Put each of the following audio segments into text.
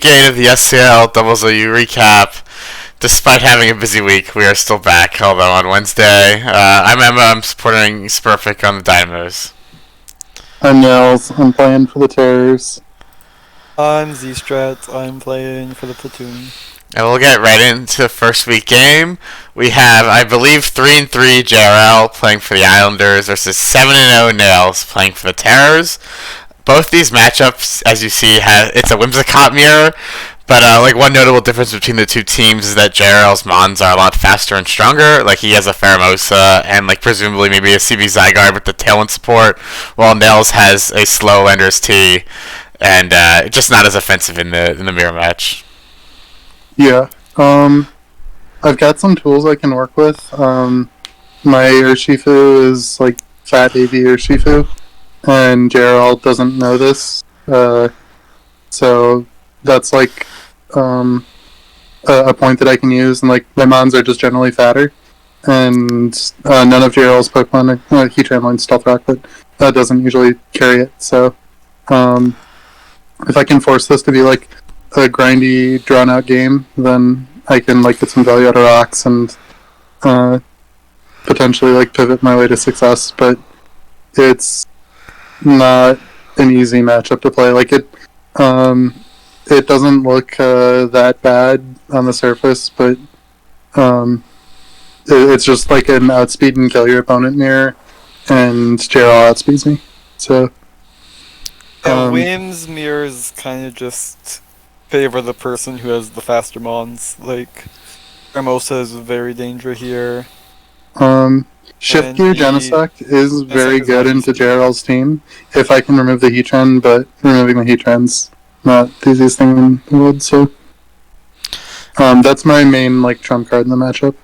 Game of the SCL Doubles OU recap. Despite having a busy week, we are still back, although on Wednesday. I'm Emma, I'm supporting Spurfic on the Dynamos. I'm Nels. I'm playing for the Terrors. I'm Strats. I'm playing for the Platoon. And we'll get right into the first week game. We have, I believe, 3-3 JRL playing for the Islanders versus 7-0 Nails playing for the Terrors. Both these matchups, as you see, it's a Whimsicott mirror, but one notable difference between the two teams is that JRL's Mons are a lot faster and stronger. Like, he has a Faramosa and, presumably maybe a CB Zygarde with the Tailwind support, while Nails has a slow Landers T and just not as offensive in the mirror match. Yeah. I've got some tools I can work with. My Urshifu is, Fat AV Urshifu, and JRL doesn't know this. So that's, a point that I can use, and, my Mons are just generally fatter. And none of JRL's Pokemon, Heatran Line Stealth Rock, but that doesn't usually carry it. So if I can force this to be, a grindy, drawn-out game, then I can, get some value out of rocks and potentially, pivot my way to success. But it's not an easy matchup to play. It doesn't look that bad on the surface, but it's just an outspeed and kill your opponent mirror, and JRL outspeeds me. So Williams mirrors kind of just favor the person who has the faster Mons. Hermosa is very dangerous here. Shift Gear Genesect is very good into JRL's team if I can remove the Heatran, but removing the Heatran's not the easiest thing in the world, so that's my main trump card in the matchup.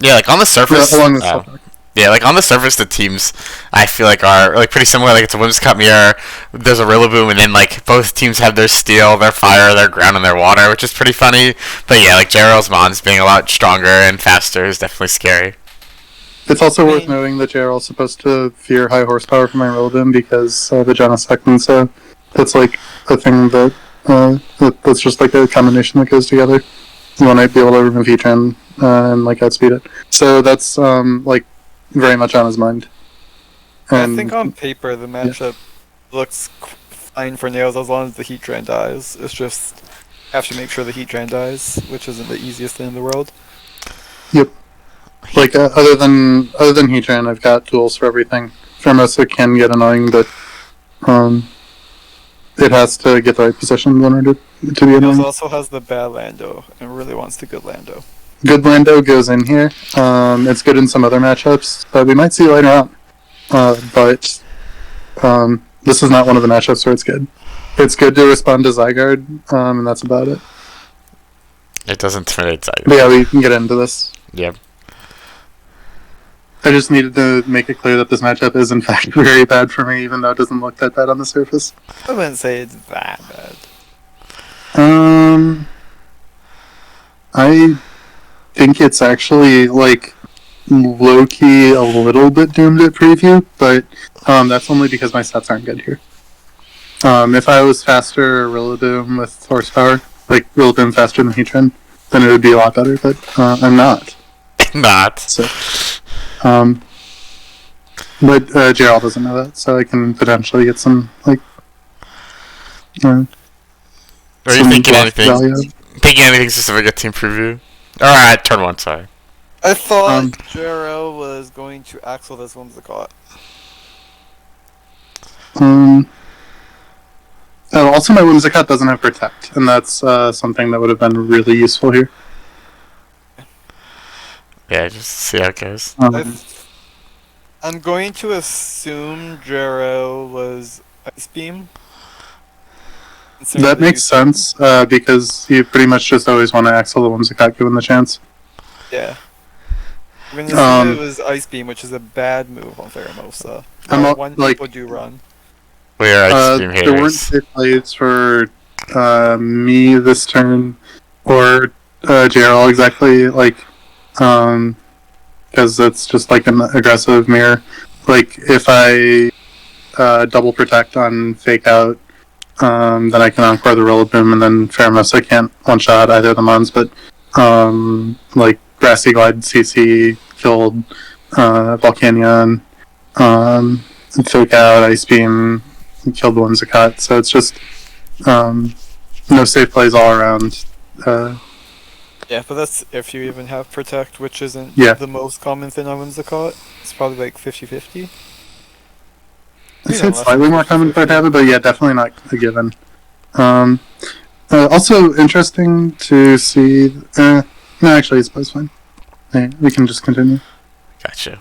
Yeah, on the surface. Yeah, along the stuff. Yeah, on the surface, the teams I feel are pretty similar. It's a Whimsicott mirror. There's a Rillaboom, and then both teams have their Steel, their Fire, their Ground, and their Water, which is pretty funny. But yeah, JRL's Mons being a lot stronger and faster is definitely scary. It's also worth noting that JRL's supposed to fear high horsepower from my Rillaboom because the Genesect, and so that's a thing that that's just a combination that goes together. You want to be able to remove Heatran and outspeed it. So that's very much on his mind. And I think on paper the matchup looks fine for Nails as long as the Heatran dies. It's just have to make sure the Heatran dies, which isn't the easiest thing in the world. Yep. Other than Heatran, I've got tools for everything. Formosa can get annoying, but it has to get the right position in order to be annoying. Nails also has the bad Lando and really wants the good Lando. Good Lando goes in here. It's good in some other matchups, but we might see later on. But this is not one of the matchups where it's good. It's good to respond to Zygarde, and that's about it. It doesn't intimidate Zygarde. But yeah, we can get into this. Yep. I just needed to make it clear that this matchup is in fact very bad for me, even though it doesn't look that bad on the surface. I wouldn't say it's that bad. I think it's actually low-key a little bit doomed at preview, but that's only because my stats aren't good here. If I was faster Rillaboom with horsepower, Rillaboom faster than Heatran, then it would be a lot better, but I'm not. Not. So, but JRL doesn't know that, so I can potentially get some, Are you thinking anything? Thinking anything specific at team preview? Alright, turn one, sorry. I thought JRL was going to Axel this Whimsicott. Also, my Whimsicott doesn't have Protect, and that's something that would have been really useful here. Yeah, just see how it goes. I'm going to assume JRL was Ice Beam. That makes sense, because you pretty much just always want to Axel the Whimsicott given the chance. Yeah. I'm going to assume it was Ice Beam, which is a bad move on Faramosa. One people do run. We are Ice Beam haters. There weren't good plays for me this turn, or JRL exactly, because it's just an aggressive mirror. If I double protect on Fake Out, then I can Encore the Rillaboom, and then Pheromosa can't one-shot either of the mons, but like Grassy Glide CC killed Volcanion, Fake Out, Ice Beam, killed the Whimsicott, so it's just no safe plays all around. Yeah, but that's if you even have Protect, which isn't Yeah. the most common thing on Whimsicott. It's probably like 50-50. I'd say it's slightly more common if I'd have it, but yeah, definitely not a given. Also interesting to see. No, actually, it's fine. Hey, we can just continue. Gotcha.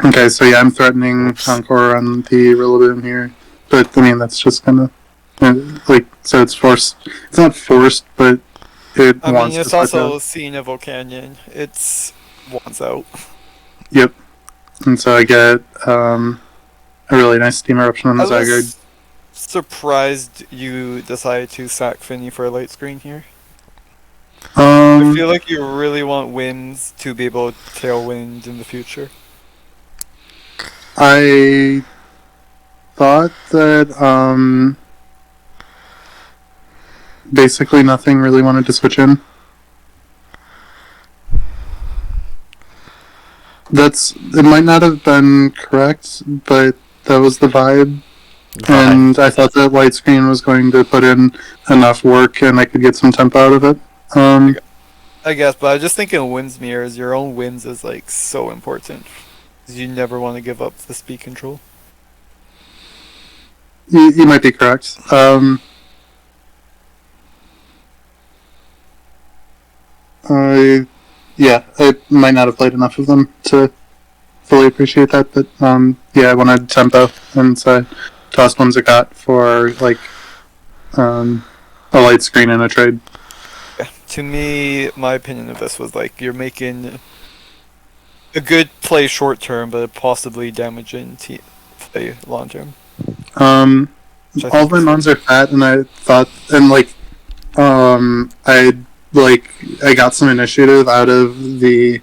Okay, so yeah, I'm threatening Encore on the Rillaboom here, but I mean that's just kind of like, so it's forced. It's not forced, but it I wants mean, it's to also out. seen a Volcanion. It's wants out. Yep, and so I get a really nice Steam Eruption on the I Zygarde. was surprised you decided to sack Finny for a light screen here. I feel like you really want Winds to be able to Tailwind in the future. I thought that basically nothing really wanted to switch in. It might not have been correct, but that was the vibe. And I thought that Light Screen was going to put in enough work and I could get some tempo out of it. I guess, but I was just thinking Winds Mirrors, your own Winds is like so important. You never want to give up the speed control. You might be correct. Yeah, I might not have played enough of them to fully appreciate that, but yeah, I wanted tempo, and so I tossed Whimsicott for like a light screen and a trade. Yeah. To me, my opinion of this was like you're making a good play short term, but possibly damaging play long term. All of my mons are fat, and I thought, and like, I got some initiative out of the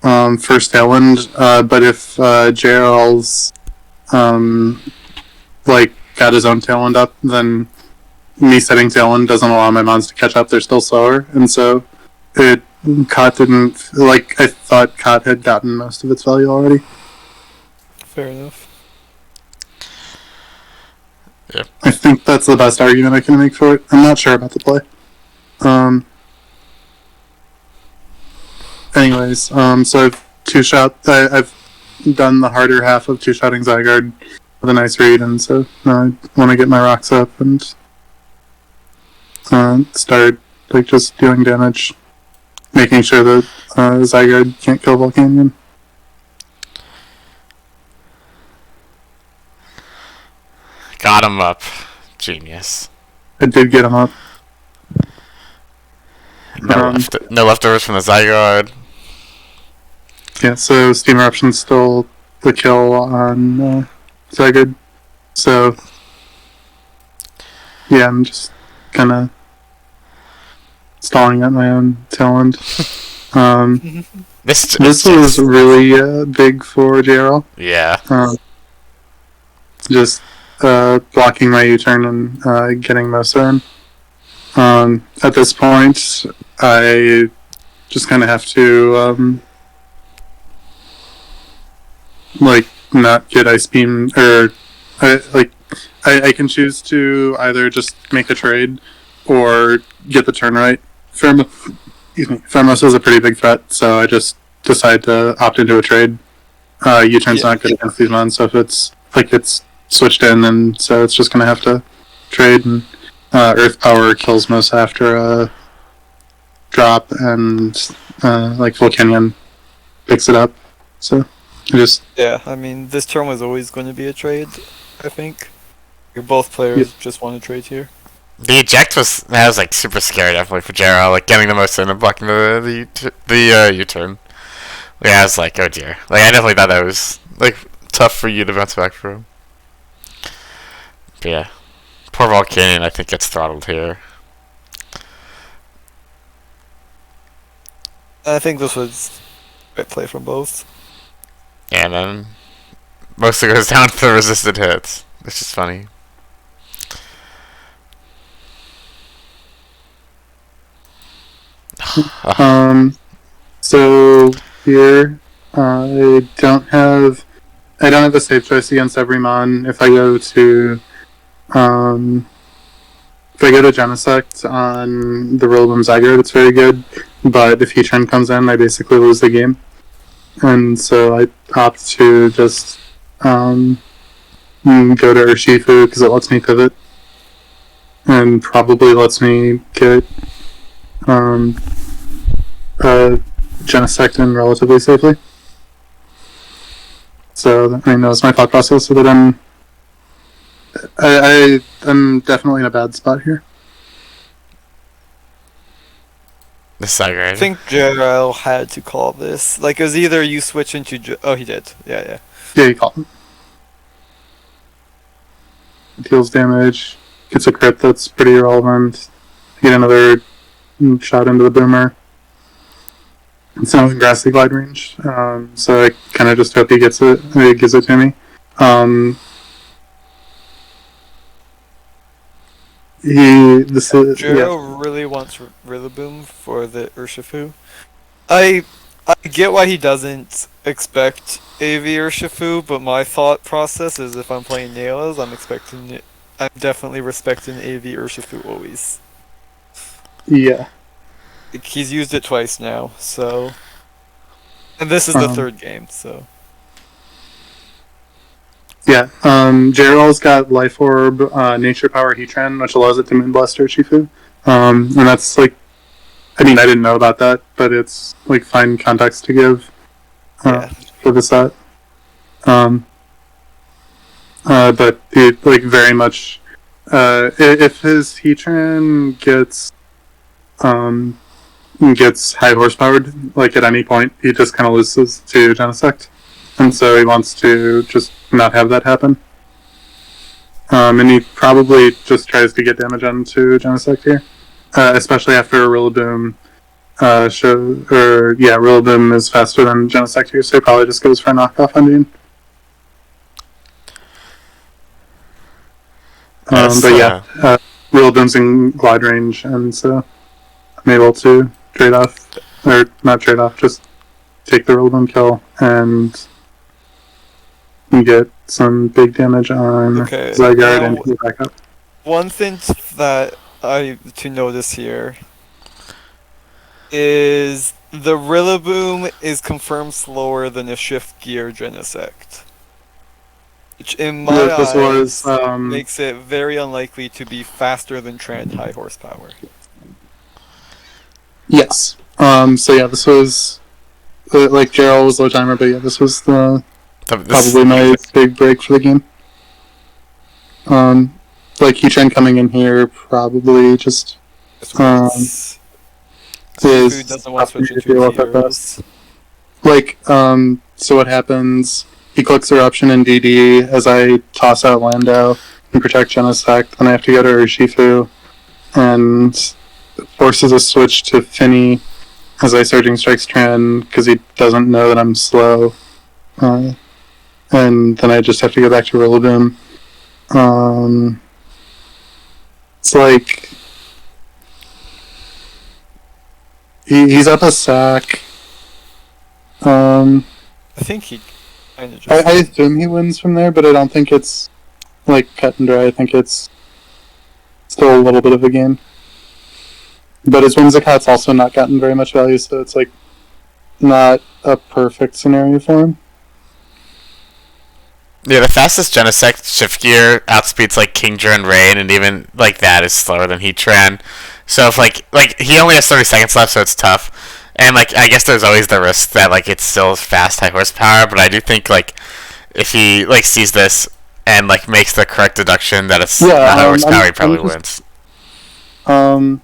first Tailwind, but if JL's like got his own Tailwind up, then me setting Tailwind doesn't allow my mons to catch up. They're still slower, and so Cot didn't, like, I thought Cot had gotten most of its value already. Fair enough. Yeah. I think that's the best argument I can make for it. I'm not sure about the play. Anyways, so I've I've done the harder half of two-shotting Zygarde with a nice read, and so I want to get my rocks up and start like just dealing damage, making sure that Zygarde can't kill Volcanion. Got him up. Genius. I did get him up. No leftovers from the Zygarde. Yeah, so Steam Eruption's still the kill on Zygarde. So yeah, I'm just kind of stalling at my own talent. This was really big for JRL. Yeah. Just blocking my U-turn and getting Mosa in. At this point, I just kind of have to like not get Ice Beam, or I can choose to either just make a trade or get the turn right. Pheromosa is a pretty big threat, so I just decide to opt into a trade. U-turn's not good against these mons, so if it's switched in, and so it's just gonna have to trade, and Earth Power kills Mosa after a drop, and like Volcanion picks it up. So yeah, I mean this turn was always going to be a trade. I think both players just want to trade here. The eject was like super scary, definitely for JRL, like getting the most in and blocking the U-turn. Yeah, I was like, oh dear. Like I definitely thought that was like tough for you to bounce back from. But yeah, poor Volcanion I think gets throttled here. I think this was a great play from both. Yeah, and then mostly goes down to the resisted hits, which is funny. So here, I don't have a safe choice against Everymon. If I go to Genesect on the Rillaboom Zygarde, it's very good. But if Heatran comes in, I basically lose the game. And so I opt to just go to Urshifu because it lets me pivot. And probably lets me get Genesect in relatively safely. So, I mean, that was my thought process. So that I'm definitely in a bad spot here. The Zygarde. I think JRL had to call this. Like, it was either you switch into... Oh, he did. Yeah. Yeah, you call him. Deals damage. Gets a crit that's pretty irrelevant. Get another shot into the Boomer. It's now in Grassy Glide range. So I kind of just hope he gets it. He gives it to me. Jero really wants Rillaboom for the Urshifu. I get why he doesn't expect AV Urshifu, but my thought process is if I'm playing Nails, I'm definitely respecting AV Urshifu always. Yeah. He's used it twice now, so... And this is the third game, so... Yeah, Gerald's got Life Orb, Nature Power Heatran, which allows it to Moonblast Urshifu. And that's like... I mean, I didn't know about that, but it's like fine context to give for the set. But it, like, very much... if his Heatran gets high horsepowered, like at any point, he just kind of loses to Genesect. And so he wants to just not have that happen. And he probably just tries to get damage onto Genesect here. Especially after Rillaboom Rillaboom is faster than Genesect here, so he probably just goes for a knockoff ending. Rillaboom's in glide range, and so I'm able to trade off, or not trade off, just take the Rillaboom kill and get some big damage on Zygarde and get back up. One thing that to notice here is the Rillaboom is confirmed slower than a Shift Gear Genesect. Which in my eyes makes it very unlikely to be faster than Trend high horsepower. Yes. So yeah, this was like Gerald was low timer, but yeah, this was probably my big break for the game. Like Heatran coming in here probably just is doesn't want to switch into heroes. Like so what happens? He clicks Eruption in DD as I toss out Lando and protect Genesect. Then I have to go to Urshifu and forces a switch to Finny as I Surging Strikes Tran because he doesn't know that I'm slow. And then I just have to go back to Rillaboom. It's like he's up a sack. I think he kind of just... I assume he wins from there, but I don't think it's like cut and dry. I think it's still a little bit of a game. But his Whimsicott's also not gotten very much value, so it's like not a perfect scenario for him. Yeah, the fastest Genesect Shift Gear outspeeds like Kingdra and Rain, and even like that is slower than Heatran. So if like he only has 30 seconds left, so it's tough. And like I guess there's always the risk that like it's still fast high horsepower, but I do think like if he like sees this and like makes the correct deduction that it's not high horsepower, he probably wins. I'm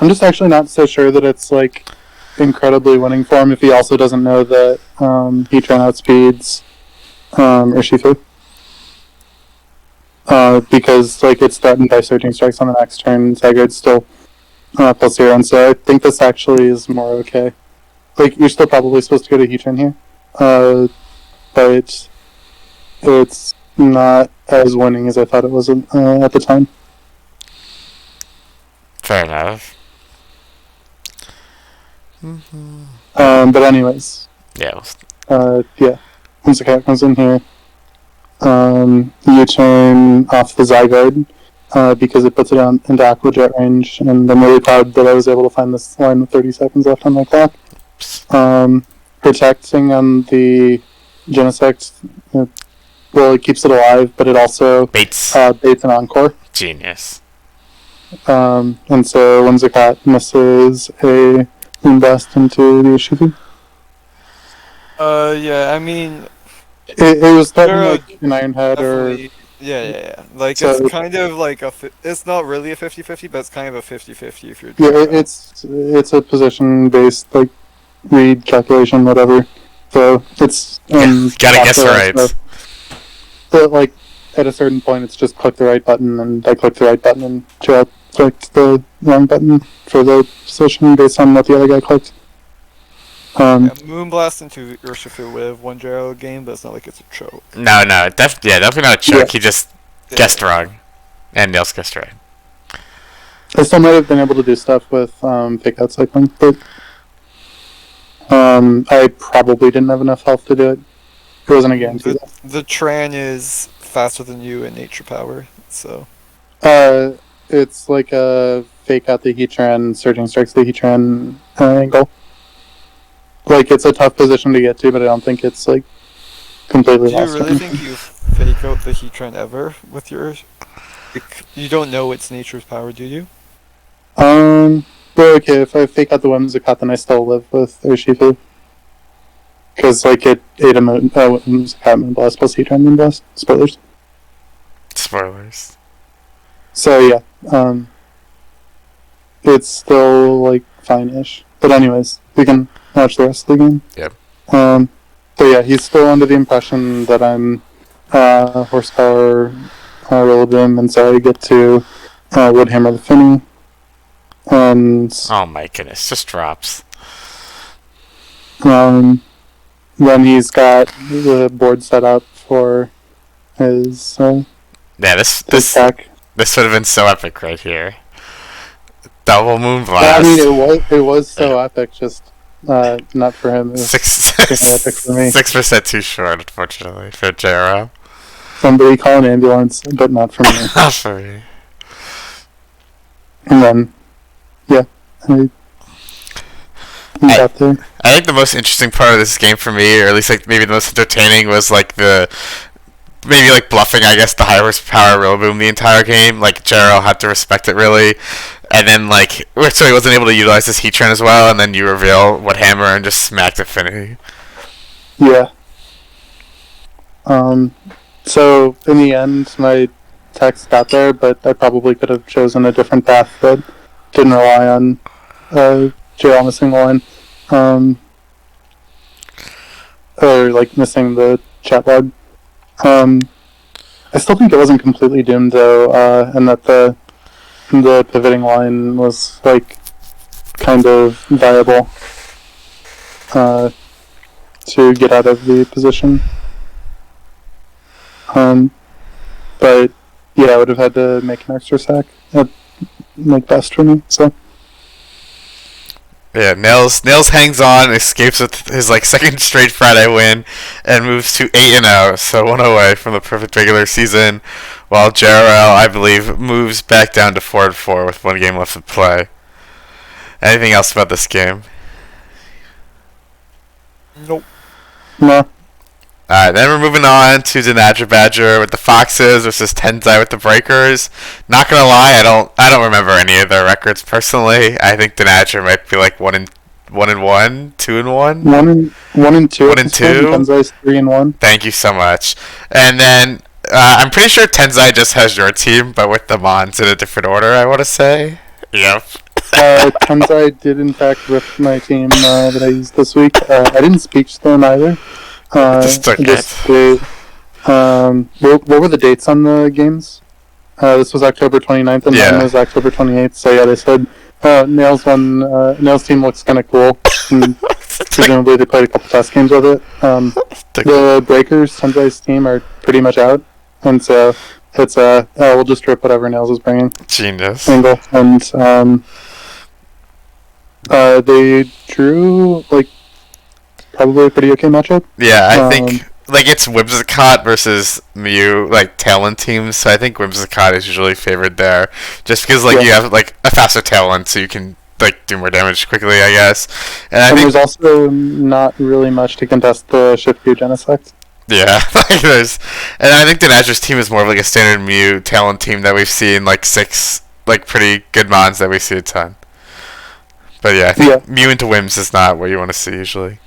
just actually not so sure that it's like incredibly winning for him if he also doesn't know that Heatran outspeeds Urshifu. Because like it's threatened by Surging Strikes on the next turn, Zygarde's still plus 0, and so I think this actually is more okay. Like you're still probably supposed to go to Heatran here, but it's not as winning as I thought it was at the time. Fair enough. But anyways, Yeah. once the cat comes in here, you turn off the Zygarde because it puts it into Aqua Jet range, and I'm really proud that I was able to find this line with 30 seconds left on my clock. Protecting on the Genesect, it keeps it alive, but it also Bates. baits an Encore. Genius. And so Whimsicott misses a Moonblast into the Urshifu. Yeah, I mean, It was threatening There are like an Iron Head or definitely, yeah. Like, So- it's kind of like it's not really a 50-50, but it's kind of a 50-50 if you're. it's a position based like read calculation whatever. So it's Gotta guess the right. So like at a certain point, it's just click the right button, and I clicked the right button, and Joe clicked the wrong button for the position based on what the other guy clicked. Moonblast into Urshifu with one Gyro game, but it's not like it's a choke. No, definitely not a choke. Yeah. He just guessed wrong. And Nails guessed right. I still might have been able to do stuff with fake out cycling, but I probably didn't have enough health to do it. It wasn't a guarantee. The Tran is faster than you in nature power, so. It's like a fake out the Heatran, surging strikes the Heatran angle. Like, it's a tough position to get to, but I don't think it's like completely Do you lost. really think you fake out the Heatran ever with your? You don't know its nature's power, do you? Well, okay, if I fake out the Whimsicott, then I still live with Urshifu. Because, like, it ate a Whimsicott Moonblast plus Heatran Moonblast. Spoilers. Spoilers. So, yeah. It's still, like, fine-ish. But anyways, we can watch the rest of the game. Yep. So, yeah, he's still under the impression that I'm horsepower Rillaboom, and so I get to Woodhammer the Finny. And Oh my goodness, just drops. then he's got the board set up for his Yeah, this attack. would have been so epic right here. Double Moonblast. Yeah, I mean, it was so epic, just not for him. It was epic for me. 6% too short, unfortunately, for JRL. Somebody call an ambulance, but not for me. Not for me. And then, yeah, I got there. I think the most interesting part of this game for me, or at least like maybe the most entertaining, was like maybe like bluffing, I guess, the high horsepower Rillaboom the entire game. Like JRL had to respect it really, and then like so he wasn't able to utilize his Heatran as well, and then you reveal what hammer and just smacked Affinity. Yeah. So in the end, my text got there, but I probably could have chosen a different path that didn't rely on JL missing the line, or like missing the chat log. I still think it wasn't completely doomed though, and that the pivoting line was like kind of viable to get out of the position. But yeah, I would have had to make an extra sack at like best for me. So Yeah, Nails hangs on, escapes with his like second straight Friday win, and moves to 8-0, so one away from the perfect regular season. While JRL, I believe, moves back down to 4-4 with one game left to play. Anything else about this game? Nope. no. Alright, then we're moving on to Denadra Badger with the Foxes versus Tenzai with the Breakers. Not gonna lie, I don't remember any of their records personally. I think Denadra might be like 1-1, 2-1. 1-2. 1-2. Tenzai's 3-1. Thank you so much. And then I'm pretty sure Tenzai just has your team, but with the Mons in a different order, I want to say. Yep. Tenzai did in fact rip my team that I used this week. I didn't speech to them either. Just okay. What were the dates on the games? This was October 29th, and mine was October 28th. So yeah, they said Nails won. Nails team looks kind of cool. And presumably they played a couple test games with it. The Breakers, Tenzai's team, are pretty much out, and so it's we'll just rip whatever Nails is bringing. Genius. Angle, and They drew like probably a pretty okay matchup. Yeah, I think like it's Whimsicott versus Mew, like Talon teams. So I think Whimsicott is usually favored there, just because like Yeah. you have like a faster Talon, so you can like do more damage quickly, I guess. And I And think there's also not really much to contest the Shift View Genesect. yeah, like there's, and I think the Nadra's team is more of like a standard Mew Talon team that we've seen like six like pretty good mons that we see a ton. But yeah, I think Yeah. Mew into Wims is not what you want to see usually.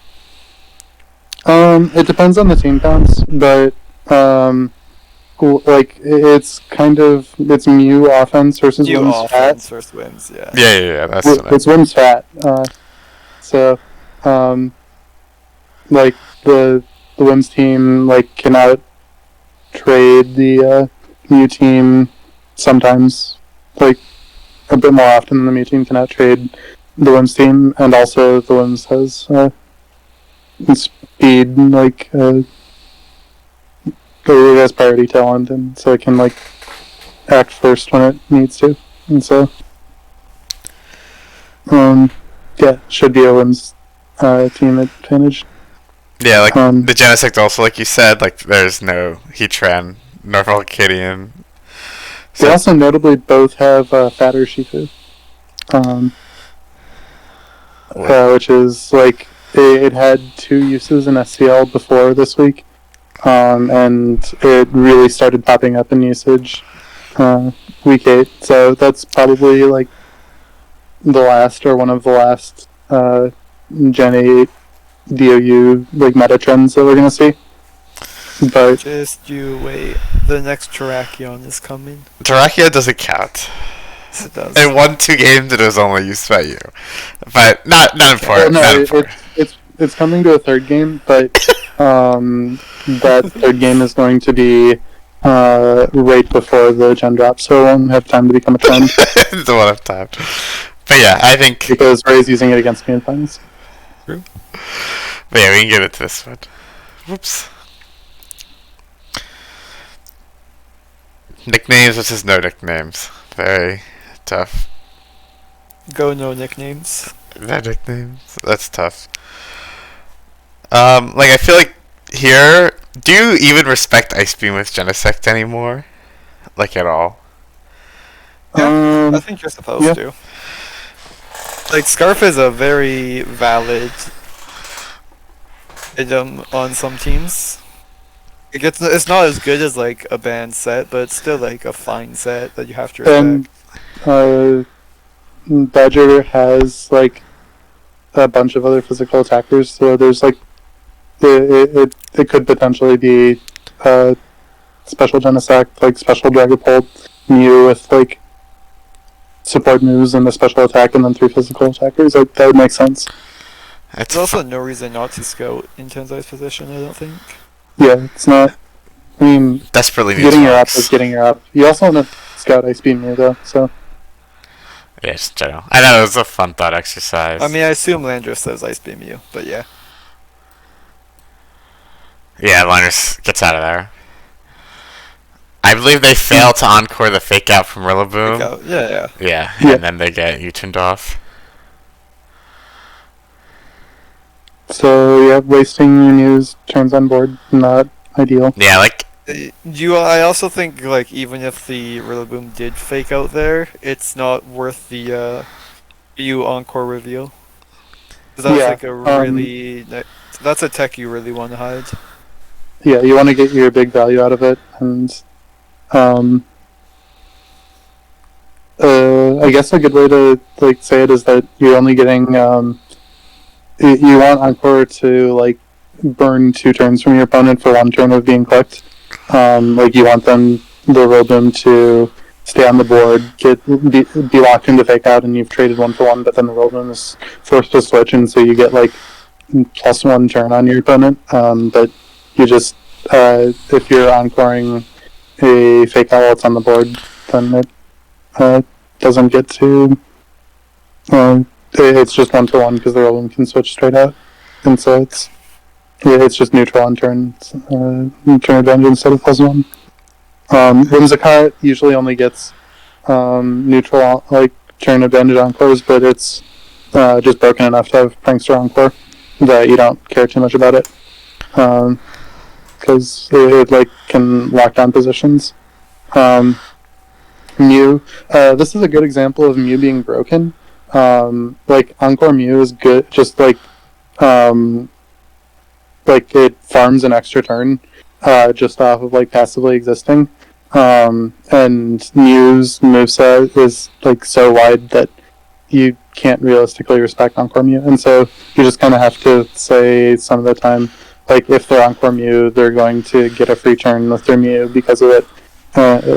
It depends on the team counts, but like it's kind of it's Mew offense versus You Wim's fat. offense versus wins, yeah. Yeah, that's what It's Wim's fat. So like the Wims team like cannot trade the Mew team sometimes, like a bit more often than the Mew team cannot trade the Wims team, and also the Wims has speed, like it has priority talent, and so it can like act first when it needs to, and so yeah, should be a Wims team advantage. Yeah, like Um, the Genesect also, like you said, like there's no Heatran nor Volcanion. They also notably both have fatter Shifu, which is like it had 2 uses in SCL before this week, and it really started popping up in usage week 8. So that's probably like the last or one of the last Gen 8 DOU like meta trends that we're gonna see. But Just you wait. The next Terrakion is coming. Terrakia doesn't count. Yes, it does. It won 2 games and it was only used by you. But not important. no, not important. it's coming to a third game, but that third game is going to be right before the gen drop, so it won't have time to become a trend It's a lot of time. But yeah, I think. because Ray's using it against me in finals. But yeah, we can get into this one. Whoops. Nicknames versus no nicknames. Very tough. Go no nicknames. No nicknames. That's tough. Like I feel like here, do you even respect Ice Beam with Genesect anymore? Like at all? I think you're supposed yeah. to. Like, Scarf is a very valid item on some teams. It's not as good as like a banned set, but it's still like a fine set that you have to respect. And Badger has like a bunch of other physical attackers, so there's like it could potentially be special Genesect, like special Dragapult, Mew with like support moves and the special attack, and then 3 physical attackers. Like that would make sense. There's also no reason not to scout in Tensai's position, I don't think. Yeah, it's not. I mean, Desperately needs getting your up rocks. is getting your up. You also want to scout Ice Beam Mew though, so Yeah, just general. I know it was a fun thought exercise. I mean, I assume Landris says Ice Beam you, but yeah. Yeah, Linus gets out of there. I believe they fail to encore the fake out from Rillaboom. Yeah. Yeah, Yeah. and then they get U-turned off. yeah, wasting your news turns on board not ideal. Yeah, like I also think like even if the Rillaboom did fake out there, it's not worth the EU encore reveal. 'Cause that's Yeah, like a really that's a tech you really want to hide. Yeah, you want to get your big value out of it, and I guess a good way to like say it is that you're only getting you want Encore to like burn 2 turns from your opponent for 1 turn of being clicked. Like you want them the Rillaboom to stay on the board, be locked into fake out, and you've traded 1 for 1, but then the Rillaboom is forced to switch, and so you get like +1 turn on your opponent. But you just if you're encoring a fake out while it's on the board, then it doesn't get to. It's just 1 for 1 because the Rillaboom can switch straight out, and so it's just neutral on turn advantage instead of +1. Whimsicott usually only gets neutral like turn advantage encores, but it's just broken enough to have Prankster Encore that you don't care too much about it. Because it like can lock down positions. Mew. This is a good example of Mew being broken. Like Encore Mew is good, just like it farms an extra turn, just off of like passively existing. And Mew's moveset is like so wide that you can't realistically respect Encore Mew, and so you just kind of have to say some of the time, like if they're Encore Mew, they're going to get a free turn with their Mew because of it.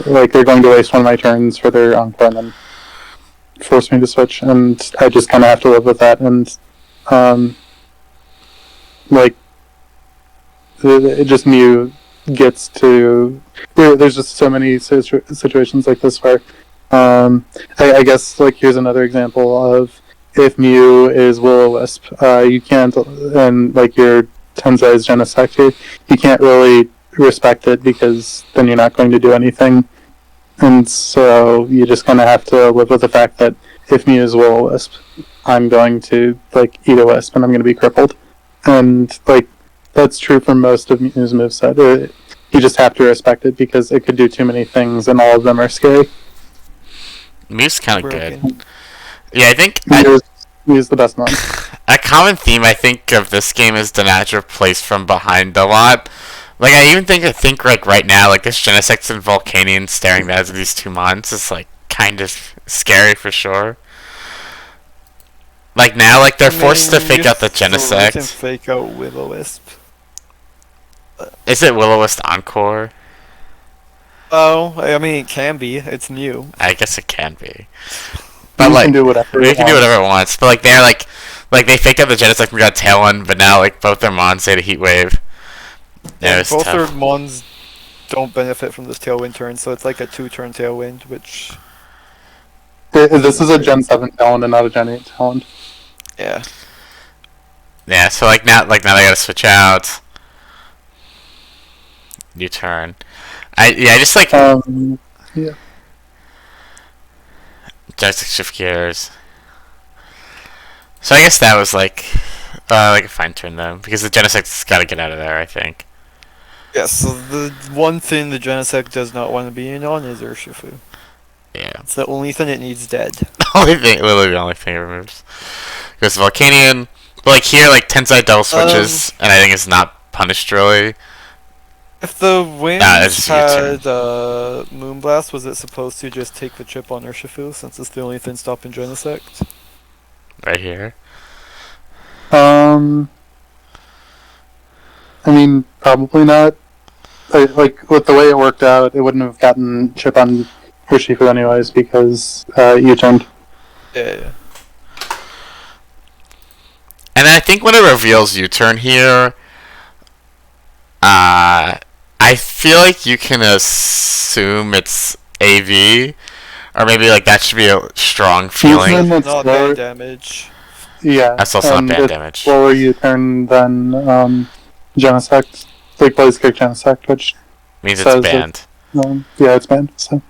Like they're going to waste one of my turns for their Encore and then force me to switch, and I just kind of have to live with that. And like it just Mew gets to. There's just so many situations like this where I guess like here's another example of if Mew is Will-O-Wisp, you can't, and like your Tensei's Genesect here, you can't really respect it because then you're not going to do anything, and so you just kind of have to live with the fact that if Mew is Will-O-Wisp, I'm going to like eat a wisp and I'm going to be crippled, and like that's true for most of Mew's moveset. You just have to respect it because it could do too many things and all of them are scary. Mew's kind of good. Yeah, I think Mew's the best one. A common theme I think of this game is the natural place from behind a lot. Like I think like right now, like this Genesect and Volcanion staring down at these two mons is like kind of scary for sure. Like now, like they're forced to fake out the Genesect. You can fake out Will-O-Wisp. Is it Will-O-Wisp Encore? Oh, I mean it can be. It's Mew. I guess it can be. But You like, can do whatever. you can do whatever it wants. But like they're like they faked out the Genesect and got Tailwind, but now like both their mons say the Heat Wave. Yeah, Both tough. their mons don't benefit from this Tailwind turn, so it's like a 2-turn Tailwind, which... This is a Gen 7 Talent and not a Gen 8 Talent. Yeah. Yeah, so like now they gotta switch out. New turn. I just like Yeah. Genesect shift gears. So I guess that was like a fine turn though, because the Genesect's gotta get out of there, I think. Yeah, so the one thing the Genesect does not want to be in on is Urshifu. Yeah. It's the only thing it needs dead. Literally the only thing it removes. Because Volcanion, but like here, like Tensei double switches, and I think it's not punished really. If the Winds it's had Moonblast, was it supposed to just take the chip on Urshifu, since it's the only thing stopping Genesect? Right here. I mean, probably not. Like with the way it worked out, it wouldn't have gotten chip on Urshifu anyways because you turned. Yeah. And I think when it reveals U-turn here, I feel like you can assume it's AV, or maybe like that should be a strong feeling. Usually Not bad damage. Yeah, That's also not bad damage. Slower U-turn than Genesect, like Blaze Kick Genesect, which Means it's banned. yeah, it's banned. So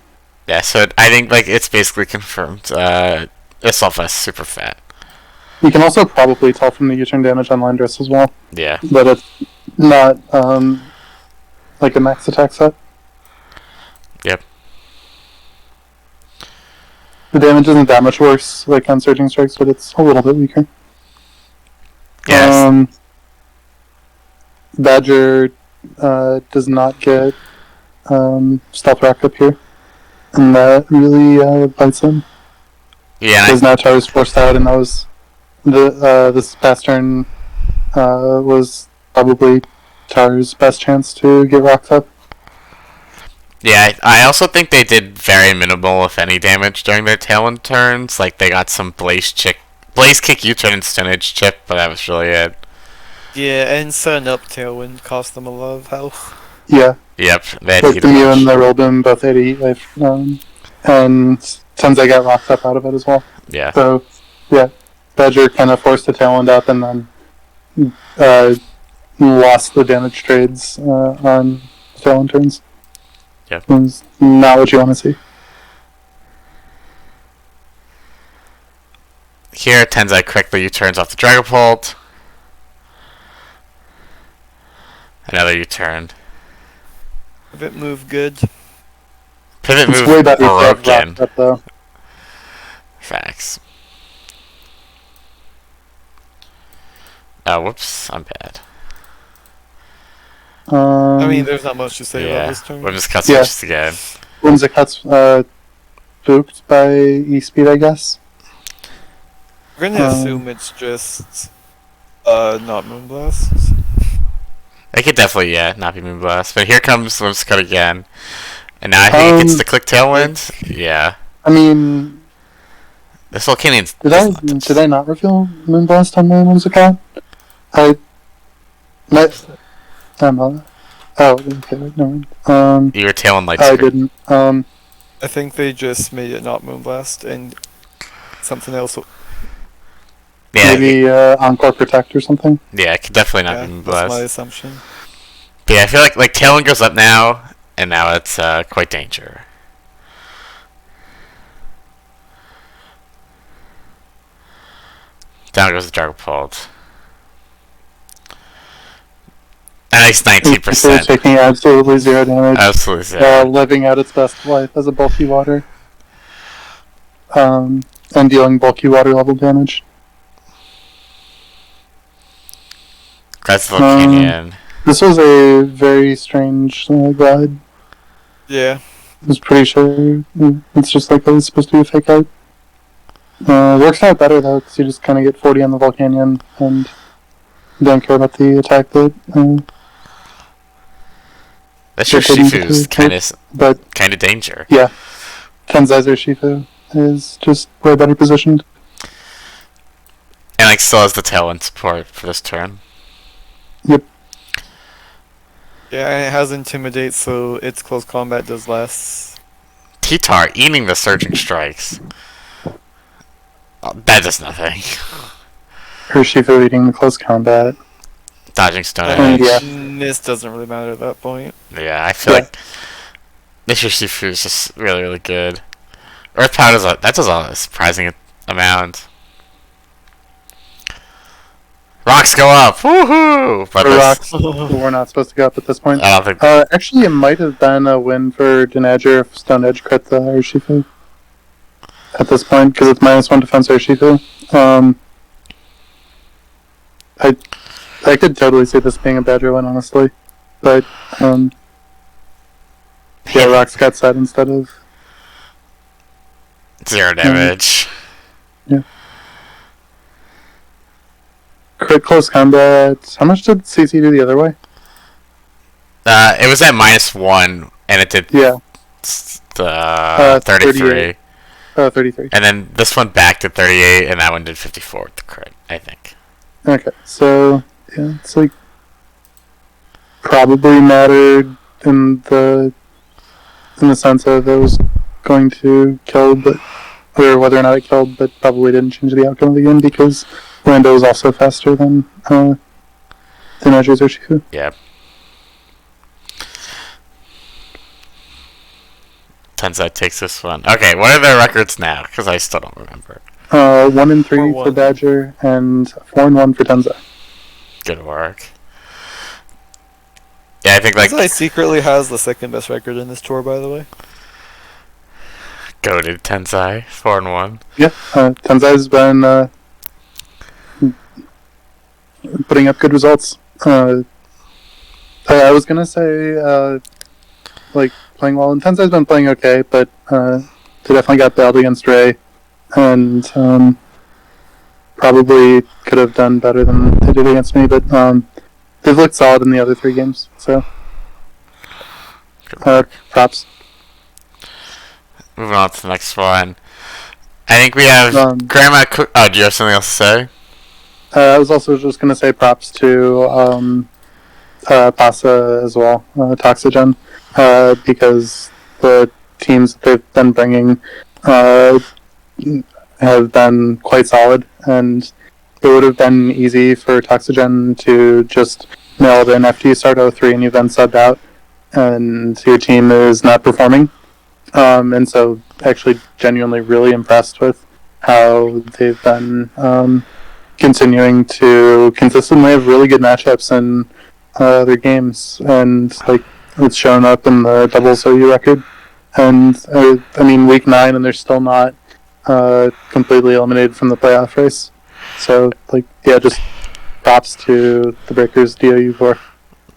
Yeah, so I think like it's basically confirmed. Itself as super fat. you can also probably tell from the U-turn damage on Landris as well. Yeah. But it's not like a max attack set. Yep. The damage isn't that much worse, like on Surging Strikes, but it's a little bit weaker. Yes. Badger does not get Stealth Rack up here, and that really bites him. Yeah. Because now Tar's forced out, and that was this past turn was probably Tar's best chance to get rocked up. Yeah, I also think they did very minimal, if any, damage during their Tailwind turns. Like, they got some Blaze Kick U-turn and Stonage chip, but that was really it. Yeah, and setting up Tailwind cost them a lot of health. Yeah. Yep, they had Both the Mew and the Rollbim both had 8 life, and Tensei got rocked up out of it as well. Yeah. So, yeah, Badger kind of forced the Tailwind up and then lost the damage trades on Tailwind turns. Yep. It's not what you want to see. Here, Tenzai quickly U-turns off the Dragapult. Another U-turn. Pivot move good. Pivot It's move way better to have broken. rocked up, though. Facts. Oh, whoops. I'm bad. I mean, there's not much to say about Yeah. this turn. We'll just cut Yeah. switches again. Whimsicutt's spooked by E-Speed, I guess. We're gonna assume it's just not Moonblast. It could definitely, not be Moonblast. But here comes Whimsicott again. And now I think it gets the click Tailwind. Yeah. I mean, This Volcanian's did I not reveal Moonblast on my Whimsicott? Okay, wait, no. You were Tailwind Light I Screen. didn't. I think they just made it not Moonblast and something else. Yeah, Maybe Encore Protect or something. yeah, it could definitely not Yeah, be that's my Moonblast. assumption. But yeah, I feel like Tailwind goes up now, and now it's quite danger. Down goes the Dragapult. A nice It's 19%. taking absolutely zero damage. Absolutely zero. Living out its best life as a bulky water. And dealing bulky water level damage. That's Volcanion. This was a very strange glide. Yeah. I was pretty sure it's just like it was supposed to be a fake out. Works out better though, because you just kind of get 40 on the Volcanion and don't care about the attack that. That's your Shifu's kind of danger. Yeah, Tenzai's Shifu is just way better positioned. And still has the Tailwind support for this turn. Yep. Yeah, and it has Intimidate, so its close combat does less. T-Tar eating the Surging Strikes. Oh, that does nothing. Shifu eating the close combat. Dodging Stone And Edge. this doesn't really matter at that point. Yeah, I feel like this Shifu is just really, really good. Earth Power does a surprising amount. Rocks go up, woohoo! But Rocks were not supposed to go up at this point. I don't think. Actually, it might have been a win for Denager if Stone Edge crit the Urshifu at this point, because it's -1 defense Urshifu. I could totally see this being a Badger win, honestly. But, yeah, Rocks got set instead of... Zero damage. Yeah. Crit close combat. How much did CC do the other way? It was at -1, and it did Yeah. 33. 33. And then this one back to 38, and that one did 54 with the crit, I think. Okay, so, yeah, it's probably mattered in the sense of it was going to kill, or whether or not it killed, but probably didn't change the outcome of the game because Lando is also faster than Edge's Urshifu. Yeah. Tenzai takes this one. Okay, what are their records now? Because I still don't remember. 1-3 for 4-1. Badger and 4-1 for Tenzai. Good work. Yeah, I think Tenzai secretly has the second best record in this tour, by the way. goated Tenzai, 4-1. Yeah, Tenzai's been putting up good results. I was gonna say playing well, and Tenzai's been playing okay, but they definitely got bailed against Ray, and probably could have done better than they did against me, but they've looked solid in the other 3 games, so props. Moving on to the next one. I think we have Grandma Cook. Oh, do you have something else to say? I was also just going to say props to Pasa as well, Toxogen, because the teams that they've been bringing have been quite solid, and it would have been easy for Toxogen to just nail it in after you start 0-3 and you then subbed out, and your team is not performing. And so, actually, genuinely really impressed with how they've been continuing to consistently have really good matchups in their games, and like it's shown up in the doubles OU record. And I mean, week 9, and they're still not completely eliminated from the playoff race. So, like, yeah, just props to the Breakers DOU for.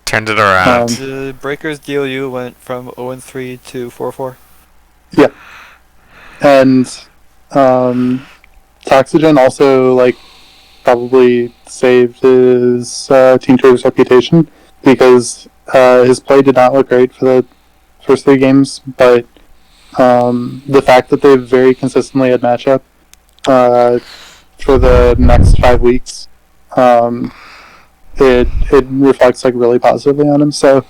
Turned it around. The Breakers DOU went from 0-3 to 4-4. Yeah. And Toxygen also, like, probably saved his Team Trader's reputation because his play did not look great for the first 3 games, but the fact that they've very consistently had matchup for the next 5 weeks, it reflects like really positively on him. So,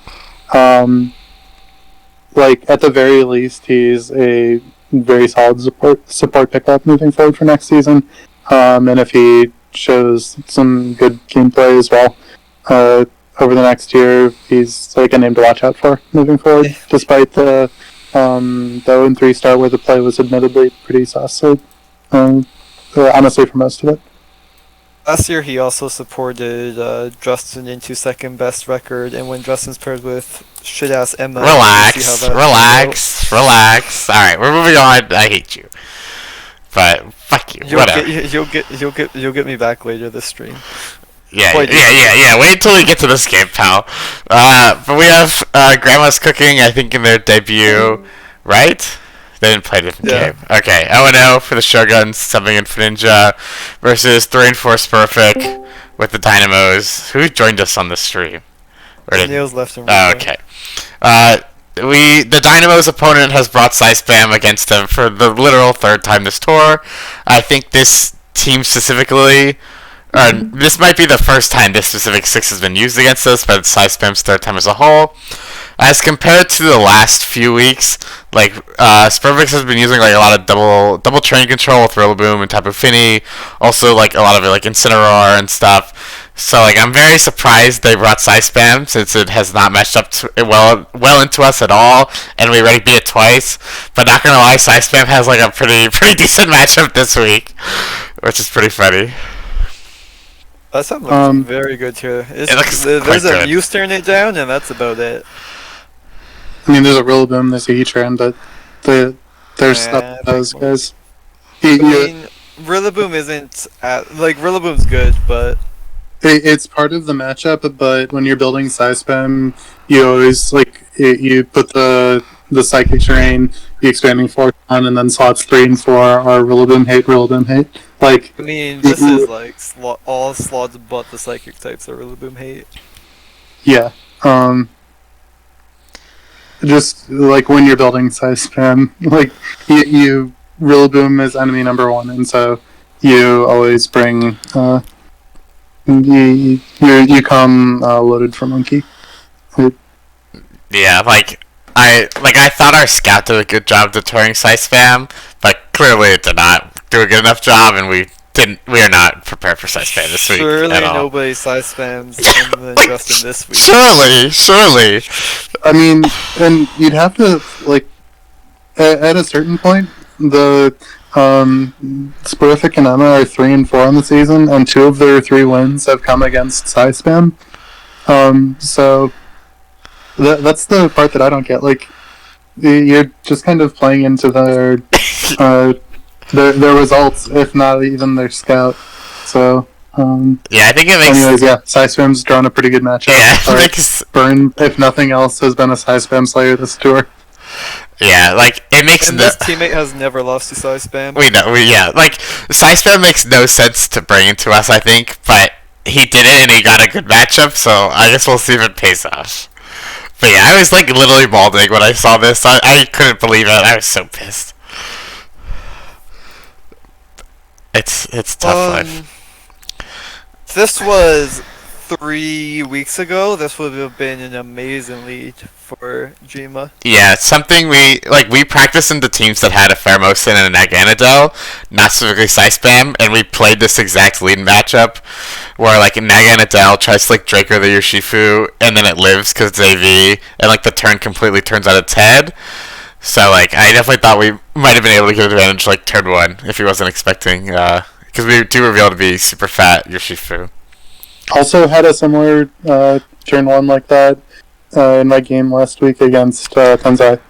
like at the very least, he's a very solid support pickup moving forward for next season. And if he shows some good gameplay as well over the next year, he's like a name to watch out for moving forward. Despite the 0-3 start where the play was admittedly pretty saucy, honestly for most of it. Last year he also supported Justin into second best record, and when Justin's paired with shit-ass Emma... Relax. Alright, we're moving on. I hate you. But, fuck you. Whatever. You'll get me back later this stream. Yeah. Wait until we get to this game, pal. But we have Grandma's Cooking, I think, in their debut, right? They didn't play a different game. Okay, 0-0 for the Shoguns, subbing in for Ninja, versus 3-4 Spurfic with the Dynamos. Who joined us on the stream? Neil's left and right. Oh, okay. The Dynamo's opponent has brought Spam against them for the literal 3rd time this tour. I think this team specifically... this might be the first time this specific 6 has been used against us, but it's Spam's 3rd time as a whole. As compared to the last few weeks, like Spurvix has been using like a lot of double train control with Rillaboom and Tapu Fini, also like a lot of it like Incineroar and stuff. So like I'm very surprised they brought Spam since it has not matched up to well into us at all, and we already beat it twice. But not gonna lie, Spam has like a pretty decent matchup this week, which is pretty funny. That looks very good here. There's a Muse turn it down, and that's about it. I mean, there's a Rillaboom, there's a Heatran, but there's stuff with those guys. I mean, Rillaboom isn't... Rillaboom's good, but... It's part of the matchup, but when you're building Spam, you always, you put the Psychic Terrain, the Expanding Force on, and then slots 3 and 4 are Rillaboom hate. Like, I mean, this is, all slots but the Psychic types are Rillaboom hate. Yeah, just, when you're building Spam, you Rillaboom is enemy number 1, and so you always bring, you come loaded for Monkey. Yeah, I thought our scout did a good job deterring Spam, but clearly it did not do a good enough job, and we are not prepared for Spam this week. Surely at all. nobody Spams than Justin this week. Surely. I mean, and you'd have to, at a certain point, the Spurific and Emma are 3 and 4 on the season, and 2 of their 3 wins have come against Spam. So that's the part that I don't get. You're just kind of playing into their results, if not even their scout. So yeah, I think it makes. Anyways, yeah, Spam's drawn a pretty good matchup. Yeah, Burn, if nothing else, has been a Spam slayer this tour. Yeah, it makes and this teammate has never lost to Spam. We know, Spam makes no sense to bring into us, I think, but he did it and he got a good matchup, so I guess we'll see if it pays off. But yeah, I was literally balding when I saw this. I couldn't believe it. I was so pissed. It's tough life. This was 3 weeks ago. This would have been an amazing lead for Jima. Yeah, it's something we practiced into teams that had a Pheromosin and a Naganadel, not specifically Spam, and we played this exact lead matchup where Naganadel tries to Draco the Urshifu, and then it lives because it's AV, and the turn completely turns on its head. So I definitely thought might have been able to get advantage like turn 1 if he wasn't expecting, because we do reveal to be super fat Yoshifu. Also had a similar turn 1 like that in my game last week against Tensei.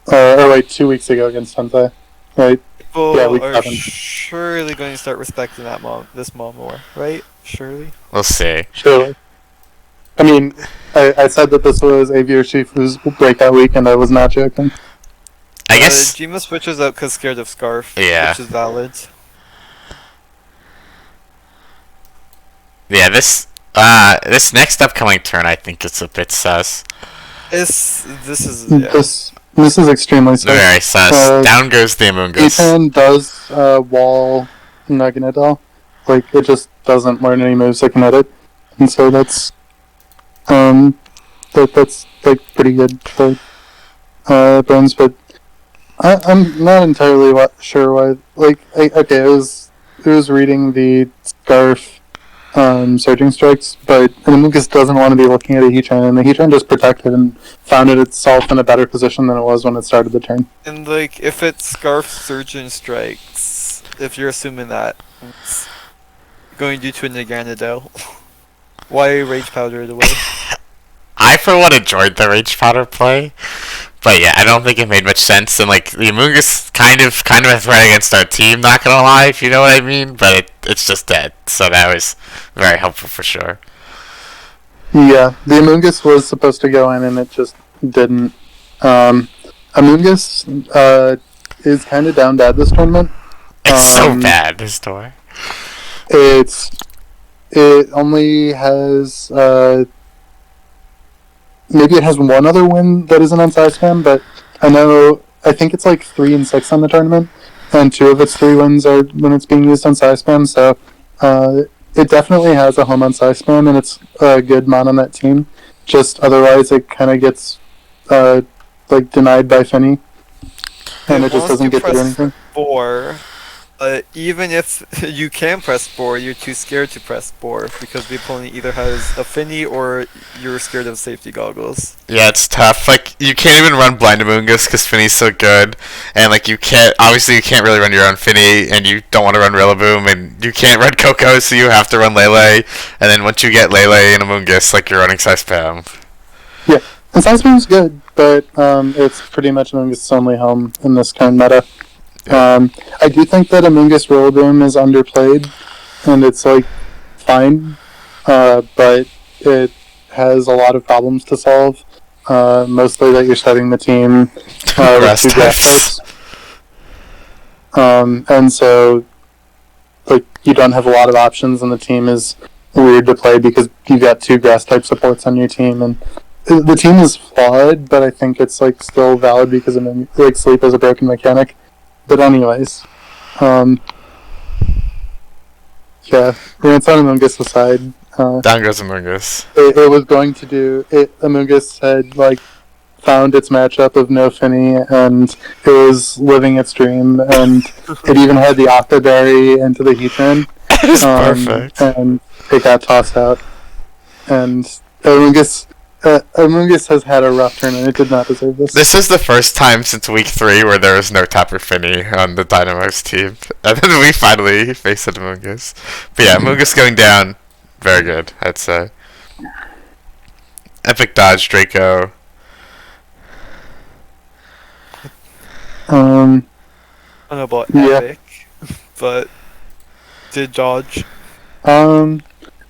Or wait, 2 weeks ago against Tensei. Right? People Yeah, week are 7. surely going to start respecting this mom more, right? Surely. We'll see. Surely. I mean, I said that this was AV Yoshifu's breakout week, and I was not joking. I guess. Jima switches out because scared of Scarf, Yeah. which is valid. Yeah, this next upcoming turn, I think it's a bit sus. This is yeah. This is extremely sus. Very sus. Down goes the Amoongus. Ethan does wall Naganadel. Like, it just doesn't learn any moves that can hit it. And so that's like pretty good for Bones, but I'm not entirely sure why. Like, okay, it was reading the Scarf surging strikes, but Amoongus doesn't want to be looking at a Heatran, and the Heatran just protected and found itself in a better position than it was when it started the turn. And like, if it's Scarf Surgeon Strikes, if you're assuming that, it's going due to a Naganadel. Why Rage Powder it away? I for one enjoyed the Rage Powder play, but yeah, I don't think it made much sense. And like the Amoongus kind of a threat against our team, not gonna lie, if you know what I mean. But it's just dead, so that was very helpful for sure. Yeah, the Amoongus was supposed to go in, and it just didn't. Amoongus is kind of down bad this tournament. It's so bad this tour. It only has maybe it has one other win that isn't on size spam, but I think it's like 3 and 6 on the tournament, and 2 of its 3 wins are when it's being used on size spam. So it definitely has a home on size spam, and it's a good mon on that team. Just otherwise, it kind of gets like denied by Finny, and it just doesn't get to do anything. 4. Even if you can press 4, you're too scared to press 4 because the opponent either has a Finny or you're scared of safety goggles. Yeah, it's tough. Like you can't even run Blind Amoongus because Finny's so good, and like you can't really run your own Finny, and you don't want to run Rillaboom, and you can't run Coco, so you have to run Lele, and then once you get Lele and Amoongus, like you're running Size Spam. Yeah, and size spam's good, but it's pretty much Amoongus' only home in this current meta. I do think that Amoongus Rillaboom is underplayed, and it's like fine, but it has a lot of problems to solve. Mostly that you're setting the team with 2 grass types, and so like you don't have a lot of options, and the team is weird to play because you got 2 grass type supports on your team, and the team is flawed, but I think it's like still valid because like Sleep is a broken mechanic. But anyways, yeah, it's on Amoongus' side. Down goes Amoongus. It was going to do it. Amoongus had like found its matchup of no Finny, and it was living its dream, and it even had the Octoberry into the Heatran. It was perfect. And it got tossed out. And Amoongus has had a rough turn, and it did not deserve this. This is the first time since week 3 where there was no Tapper Finny on the Dynamo's team. And then we finally faced an Amoongus. But yeah, Amoongus going down, very good, I'd say. Epic dodge, Draco. I don't know about Yeah. Epic, but did dodge.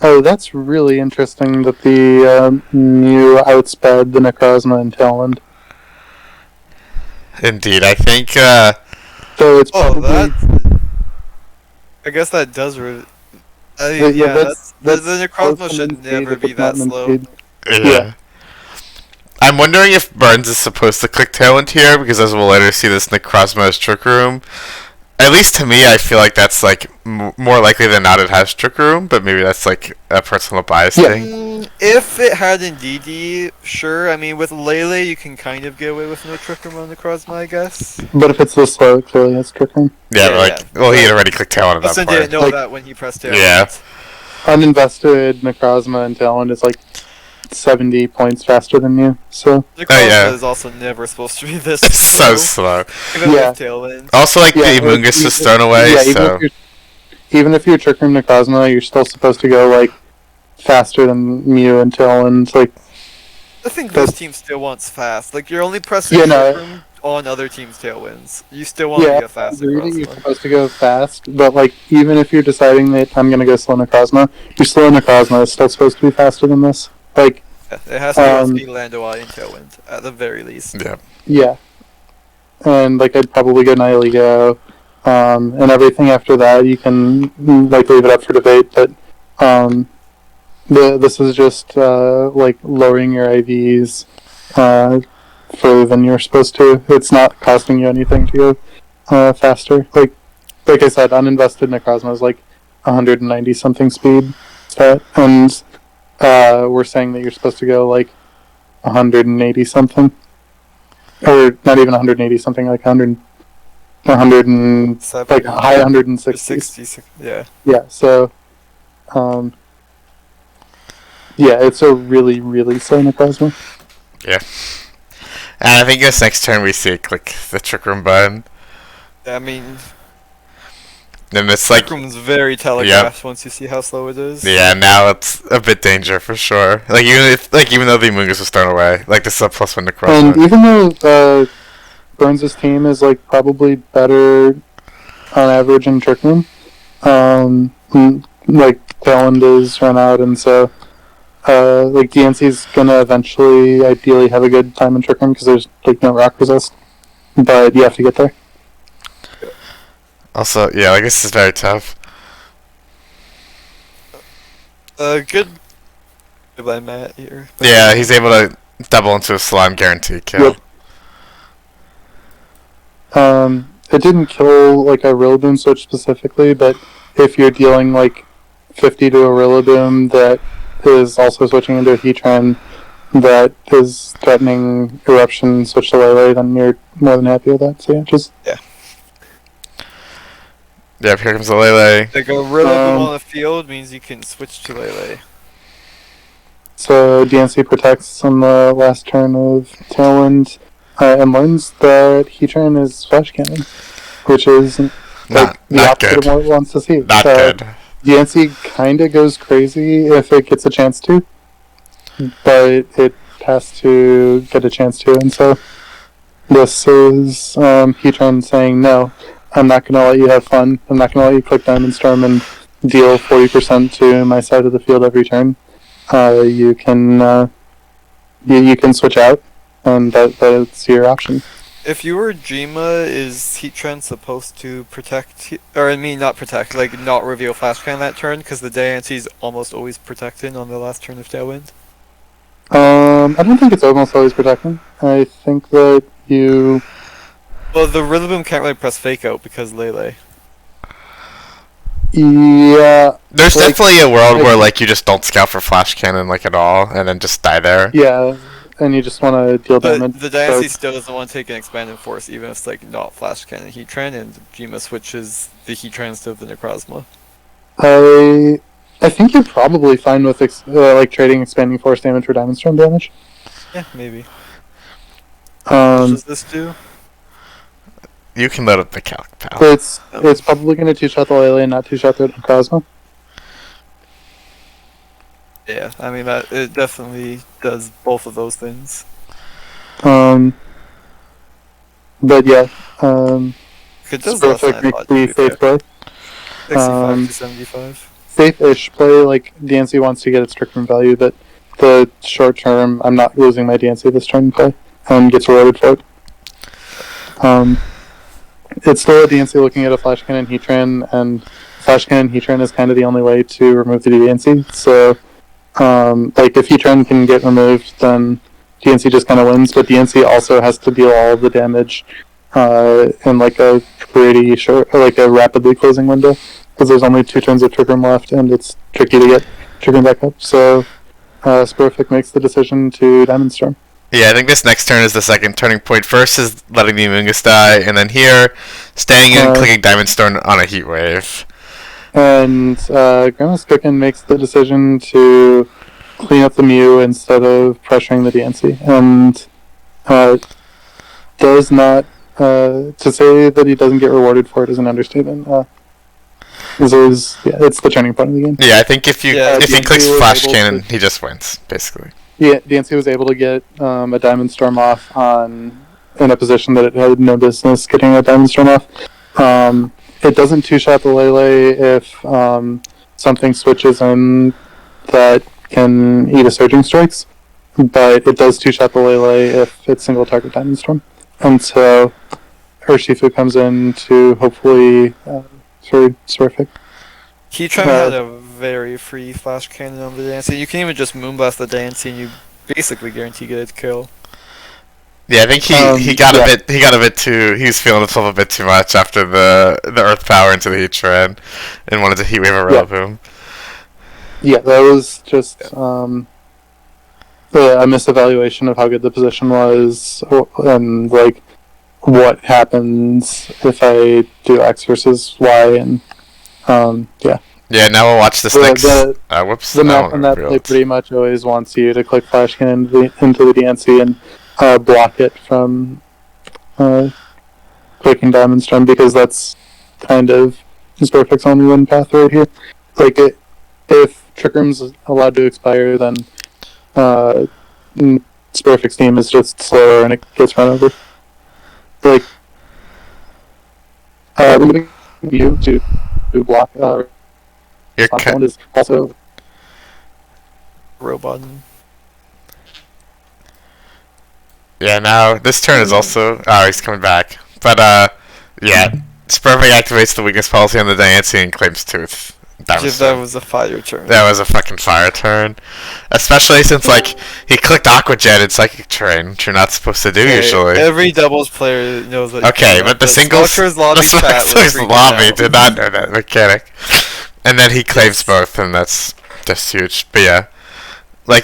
Oh, that's really interesting that the Mew outsped the Necrozma and Talon. Indeed, I think, So it's probably... I guess that does... the that's Necrozma should never be that slow. yeah. I'm wondering if Burns is supposed to click Tailwind here, because as we'll later see this Necrozma's Trick Room. At least to me, I feel like that's like more likely than not it has Trick Room, but maybe that's like a personal bias thing. If it had in DD, sure. I mean, with Lele, you can kind of get away with no Trick Room on Necrozma, I guess. But if it's this slow, it clearly has Trick Room. Well, he had already clicked Tailwind at that Austin point. didn't know that when he pressed Tailwind. Yeah. Uninvested Necrozma and Talon is like 70 points faster than you. So Necrozma is also never supposed to be this It's so slow. Even Yeah. with Tailwind. Also, like, yeah, the Amoonguss was thrown away, yeah, so... even if you're Trick Room Necrozma, you're still supposed to go like faster than Mew and Tailwind. Like, I think this team still wants fast. Like, you're only pressing Yeah, Trick no. Room on other teams' Tailwinds. You still want to yeah, be a fast I agree that you're Necrozma. supposed to go fast, but like even if you're deciding that I'm gonna go slow Necrozma, your slow Necrozma is still supposed to be faster than this. Like, Yeah, it has to go speed Landoi and Tailwind, at the very least. Yeah. yeah, and like I'd probably go Nihilego, and everything after that you can like leave it up for debate. But this is just like lowering your IVs further than you're supposed to. It's not costing you anything to go faster. Like I said, uninvested Necrozma is like 190 something speed stat, and we're saying that you're supposed to go like 180 something, or not even 180 something, like 100 and 70, like high 160s. 60, yeah. Yeah, so yeah, it's a really, really slow Necrozma. Yeah. And I think this next turn we see it click the Trick Room button. I mean, And it's like... Trick Room's very telegraphed once you see how slow it is. Yeah, now it's a bit danger for sure. Like, even though the Amoonguss was thrown away, like, this is a +1 Necrozma. And even though Burns' team is like probably better on average in Trick Room, like Tailwind is run out, and so like DNC's gonna eventually, ideally, have a good time in Trick Room because there's like no rock resist, but you have to get there. Also, yeah, like, this is very tough. Good by Matt here. Yeah, he's able to double into a slime guarantee kill. Yep. It didn't kill like a Rillaboom switch specifically, but if you're dealing like 50 to a Rillaboom that is also switching into a Heatran that is threatening Eruption switch to Lele, then you're more than happy with that. So yeah. Yep, here comes the Lele. Like a Rillaboom on the field means you can switch to Lele. So DNC protects on the last turn of Tailwind and learns that Heatran is Flash Cannon, which is like the not opposite good. of what it wants to see. Not good. DNC kind of goes crazy if it gets a chance to, but it has to get a chance to, and so this is Heatran saying, no, I'm not going to let you have fun. I'm not going to let you click Diamond Storm and deal 40% to my side of the field every turn. You can switch out, and that's your option. If you were Jima, is Heatran supposed to protect, or I mean not protect, like not reveal Flash Cannon that turn, because the DNC's almost always protecting on the last turn of Tailwind? I don't think it's almost always protecting. I think that you... Well, the Rillaboom can't really press Fake Out because Lele. Yeah. There's like, definitely a world where, like, you just don't scout for Flash Cannon, like, at all, and then just die there. Yeah, and you just want to deal But damage. the DNC still doesn't want to take an Expanded Force, even if it's like not Flash Cannon Heatran, and Jima switches the Heatrans to the Necrozma. I think you're probably fine with like trading Expanding Force damage for Diamond Storm damage. Yeah, maybe. What does this do? You can load up the calc, pal. It's probably going to two-shot the Lele and not two-shot the Necrozma. Yeah, I mean, it definitely does both of those things. But yeah, It does less than I makes thought, the to be safe fair. play. 65 to 75. Safe-ish play, like, DNC wants to get its Trick Room value, but the short term, I'm not losing my DNC this turn play, and gets rewarded for it. It's still a DNC looking at a Flash Cannon Heatran, and Flash Cannon Heatran is kind of the only way to remove the DNC, so like if Heatran can get removed, then DNC just kind of wins, but DNC also has to deal all of the damage in like a pretty short, like a rapidly closing window, because there's only 2 turns of Trick Room left, and it's tricky to get Trick Room back up, so Sporific makes the decision to Diamond Storm. Yeah, I think this next turn is the second turning point. First is letting the Amoonguss die, and then here, staying in and clicking Diamond Storm on a Heat Wave. And Grandma's Cookin makes the decision to clean up the Mew instead of pressuring the DNC, and does not. To say that he doesn't get rewarded for it is an understatement. It's the turning point of the game. Yeah, I think if he DNC clicks was Flash able Cannon, to- he just wins, basically. Yeah, DNC was able to get a Diamond Storm off in a position that it had no business getting a Diamond Storm off. It doesn't two-shot the Lele if something switches in that can eat a Surging Strikes, but it does two-shot the Lele if it's single target Diamond Storm. And so Urshifu comes in to hopefully Swerfic. Heatran had a very free Flash Cannon on the Dancing. You can even just Moonblast the Dancing, you basically guarantee get a kill. Yeah, I think he got a bit too. He was feeling himself a bit too much after the Earth Power into the Heatran, and wanted to Heat Wave a Rillaboom. Yeah, that was just a misevaluation of how good the position was, and like what happens if I do X versus Y, and yeah. Yeah, now we'll watch this next. Whoops. The map on that play pretty much always wants you to click Flash Cannon into the DNC and block it from clicking Diamond Storm, because that's kind of Perfect's only win path right here. Like, if Trick Room's allowed to expire, then Perfect's team is just slower and it gets run over. Like, limiting you to block is also Robot. Yeah, now this turn is also. Oh, he's coming back. But yeah, Spurfing activates the weakness policy on the Diancie and claims Tooth. That was a fire turn. That was a fucking fire turn, especially since like he clicked Aqua Jet and Psychic Terrain, which you're not supposed to do usually. Every doubles player knows that. Okay, but the singles lobby did not know that mechanic, and then he claims both, and that's just huge. But yeah. I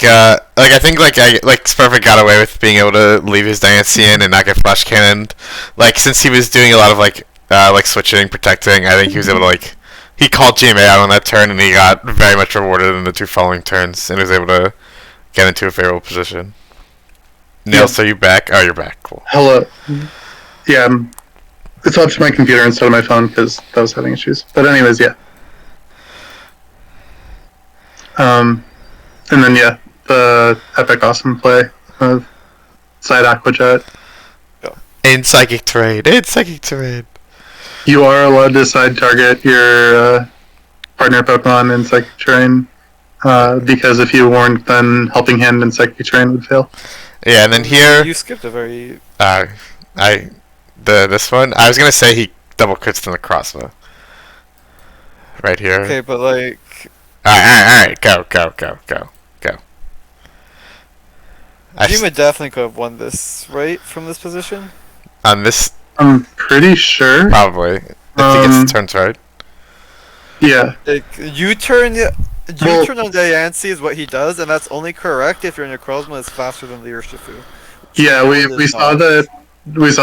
think Spurfing got away with being able to leave his Diancie in and not get Flash Cannoned. Like, since he was doing a lot of switching, protecting, I think he was able to he called GMA out on that turn and he got very much rewarded in the two following turns and was able to get into a favorable position. Nils, are you back? Oh, you're back. Cool. Hello. Yeah, I swapped to my computer instead of my phone because that was having issues. But anyways, yeah. And then, yeah, the epic awesome play of side Aqua Jet. In Psychic Terrain. You are allowed to side target your partner Pokemon in Psychic Terrain, because if you weren't, then Helping Hand in Psychic Terrain would fail. Yeah, and then here... You skipped a very... this one? I was gonna say he double crits the Necrozma. Right here. Okay, but like... Alright, go. Jima definitely could have won this, right? From this position? On this... I'm pretty sure. Probably. If he gets the turns right. Yeah. U-turn on Diancie is what he does, and that's only correct if your Necrozma is faster than the Urshifu. Yeah, we saw that it was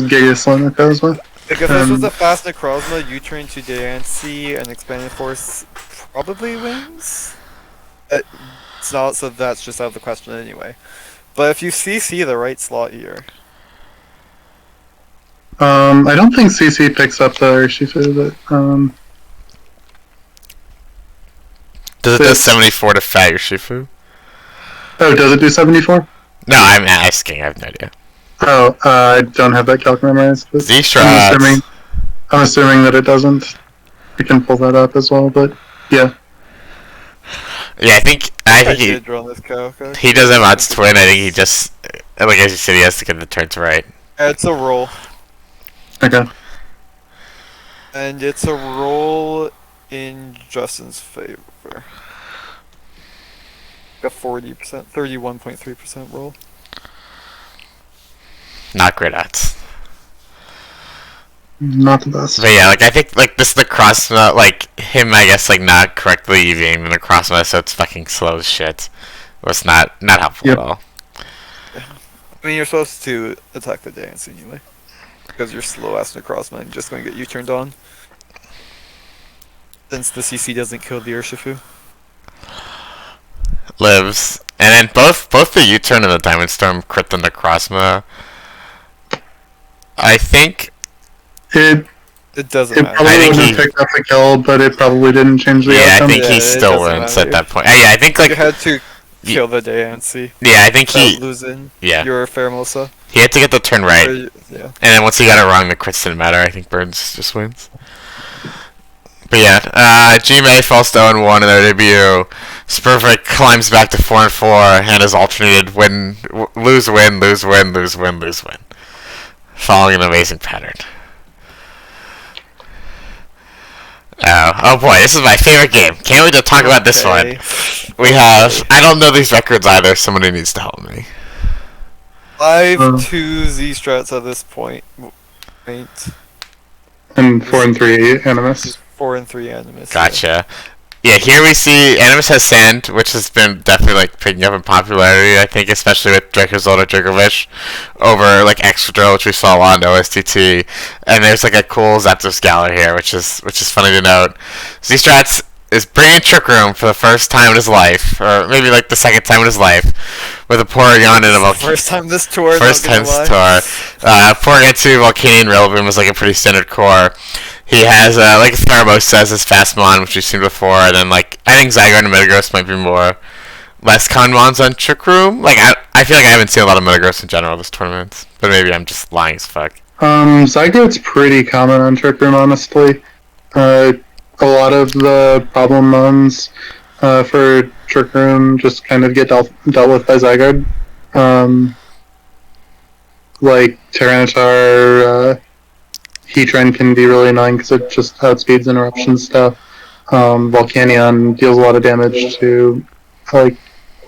Giga Slow Necrozma. Like, if this was a fast Necrozma, U-turn to Diancie and Expanding Force probably wins? It's not, so that's just out of the question anyway. But if you CC the right slot here... I don't think CC picks up the Urshifu, but, Does it do 74 to Fat Urshifu? Oh, does it do 74? No, I'm asking. I have no idea. Oh, I don't have that calc memorized. Z-Strats. I'm assuming that it doesn't. We can pull that up as well, but yeah. Yeah, I think he doesn't have odds to win. I think he just, like as you said, he has to get the turns right. It's a roll. Okay. And it's a roll in Justin's favor. A 40%, 31.3% roll. Not great odds. Not the best. But yeah, I think this Necrozma, him, I guess, not correctly EVing the Necrozma, so it's fucking slow as shit. It was not helpful at all. I mean, you're supposed to attack the dance anyway. Because you're slow ass Necrozma and just going to get you turned on. Since the CC doesn't kill the Urshifu. lives. And then both the U-turn and the Diamond Storm crit the Necrozma. I think It It doesn't it matter. probably I think would have he- picked up the kill, but it probably didn't change the I outcome. think Yeah, he it still doesn't wins matter. at that point. Yeah, I think You like had to kill the Dayancy yeah, I think without he losing yeah your Pheromosa. he had to get the turn right, Or- and yeah. then once he got it wrong, the crits didn't matter. I think Burns just wins. But yeah, G-May falls to 0-1 in their debut. Spurvik climbs back to 4-4 and is alternated lose win, lose win, lose win, lose win, following an amazing pattern. Oh boy, this is my favorite game. Can't wait to talk about this one. Okay. We have I don't know these records either. Somebody needs to help me. 5-2 Z Strats at this point. Right. And 4 and 3 Animus. 4 and 3 Animus. Gotcha. Yeah, here we see Animus has Sand, which has been definitely like picking up in popularity. I think, especially with Dracozold or Dracovish over like Excadrill, which we saw a lot in OSTT. And there's like a cool Zapdos Galar here, which is funny to note. Z-Strats is bringing Trick Room for the first time in his life, or maybe like the second time in his life, with a Porygon and a Volcanion. First time this tour. First not time gonna this lie. tour. Porygon 2, Volcanion, Rillaboom is like a pretty standard core. He has, like Theramosa as his fast mon, which we've seen before, and then, like, I think Zygarde and Metagross might be less con mons on Trick Room. Like, I feel like I haven't seen a lot of Metagross in general this tournament, but maybe I'm just lying as fuck. Zygarde's pretty common on Trick Room, honestly. A lot of the problem mons for Trick Room just kind of get dealt with by Zygarde. Like Tyranitar, Heatran can be really annoying because it just outspeeds interruption stuff. Volcanion deals a lot of damage to like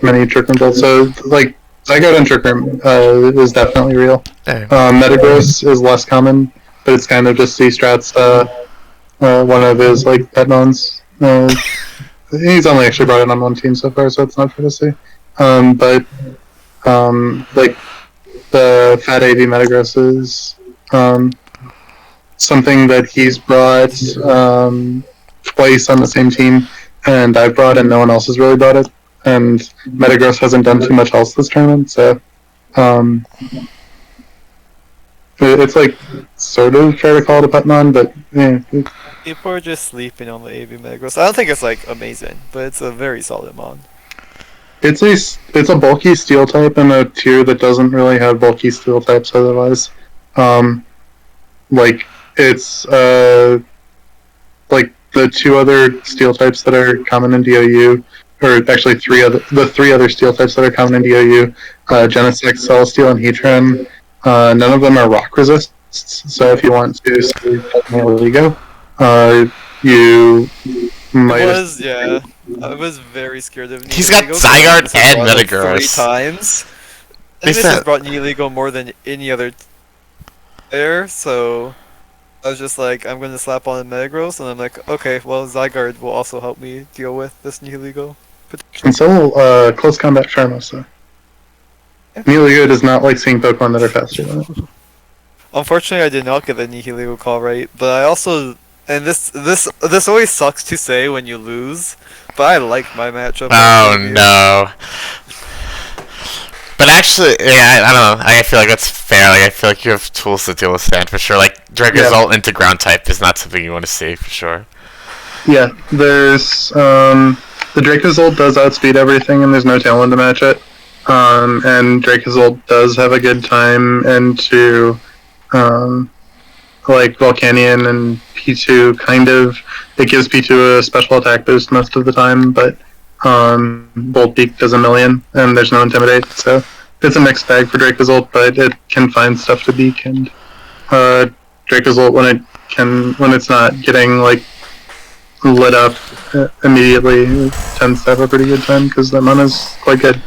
many Trick Room builds. So like Zygarde and Trick Room is definitely real. Metagross is less common, but it's kind of just Z-Strats. One of his like pet mons. He's only actually brought it on one team so far, so it's not fair to say. But like the Fat AV Metagross is something that he's brought twice on the same team, and I've brought and no one else has really brought it. And Metagross hasn't done too much else this tournament, so it's like sort of fair to call it a Putmon, but yeah. People are just sleeping on the AV Metagross. I don't think it's like amazing, but it's a very solid mon. It's a bulky steel type in a tier that doesn't really have bulky steel types otherwise. Like it's like the two other steel types that are common in DOU, or actually the three other steel types that are common in DOU, Genesect, Celesteal, and Heatran. None of them are rock resists, so if you want to say Lego, you might. I was very scared of Nihilego. He's got Zygarde and Metagross. 3 times. And this has brought Nihilego more than any other player, so I was just like, I'm gonna slap on a Metagross, and I'm like, okay, well, Zygarde will also help me deal with this Nihilego. And so will close combat Charmosa. Nihilego does not like seeing Pokemon that are faster than it. Unfortunately, I did not get the Nihilego call right, but I also, and this always sucks to say when you lose, but I like my matchup. Oh no. But actually, yeah, I don't know. I feel like that's fair. Like, I feel like you have tools to deal with Sand for sure. Like, Dracozolt into ground type is not something you want to see for sure. Yeah, there's the Dracozolt does outspeed everything, and there's no Talon to match it. And Dracozolt does have a good time into like Volcanion and P2. Kind of, it gives P2 a special attack boost most of the time, but Bolt Beak does a million, and there's no Intimidate, so it's a mixed bag for Dracozolt, but it can find stuff to beak, and Dracozolt when it's not getting like lit up immediately, it tends to have a pretty good time because that mana's quite good.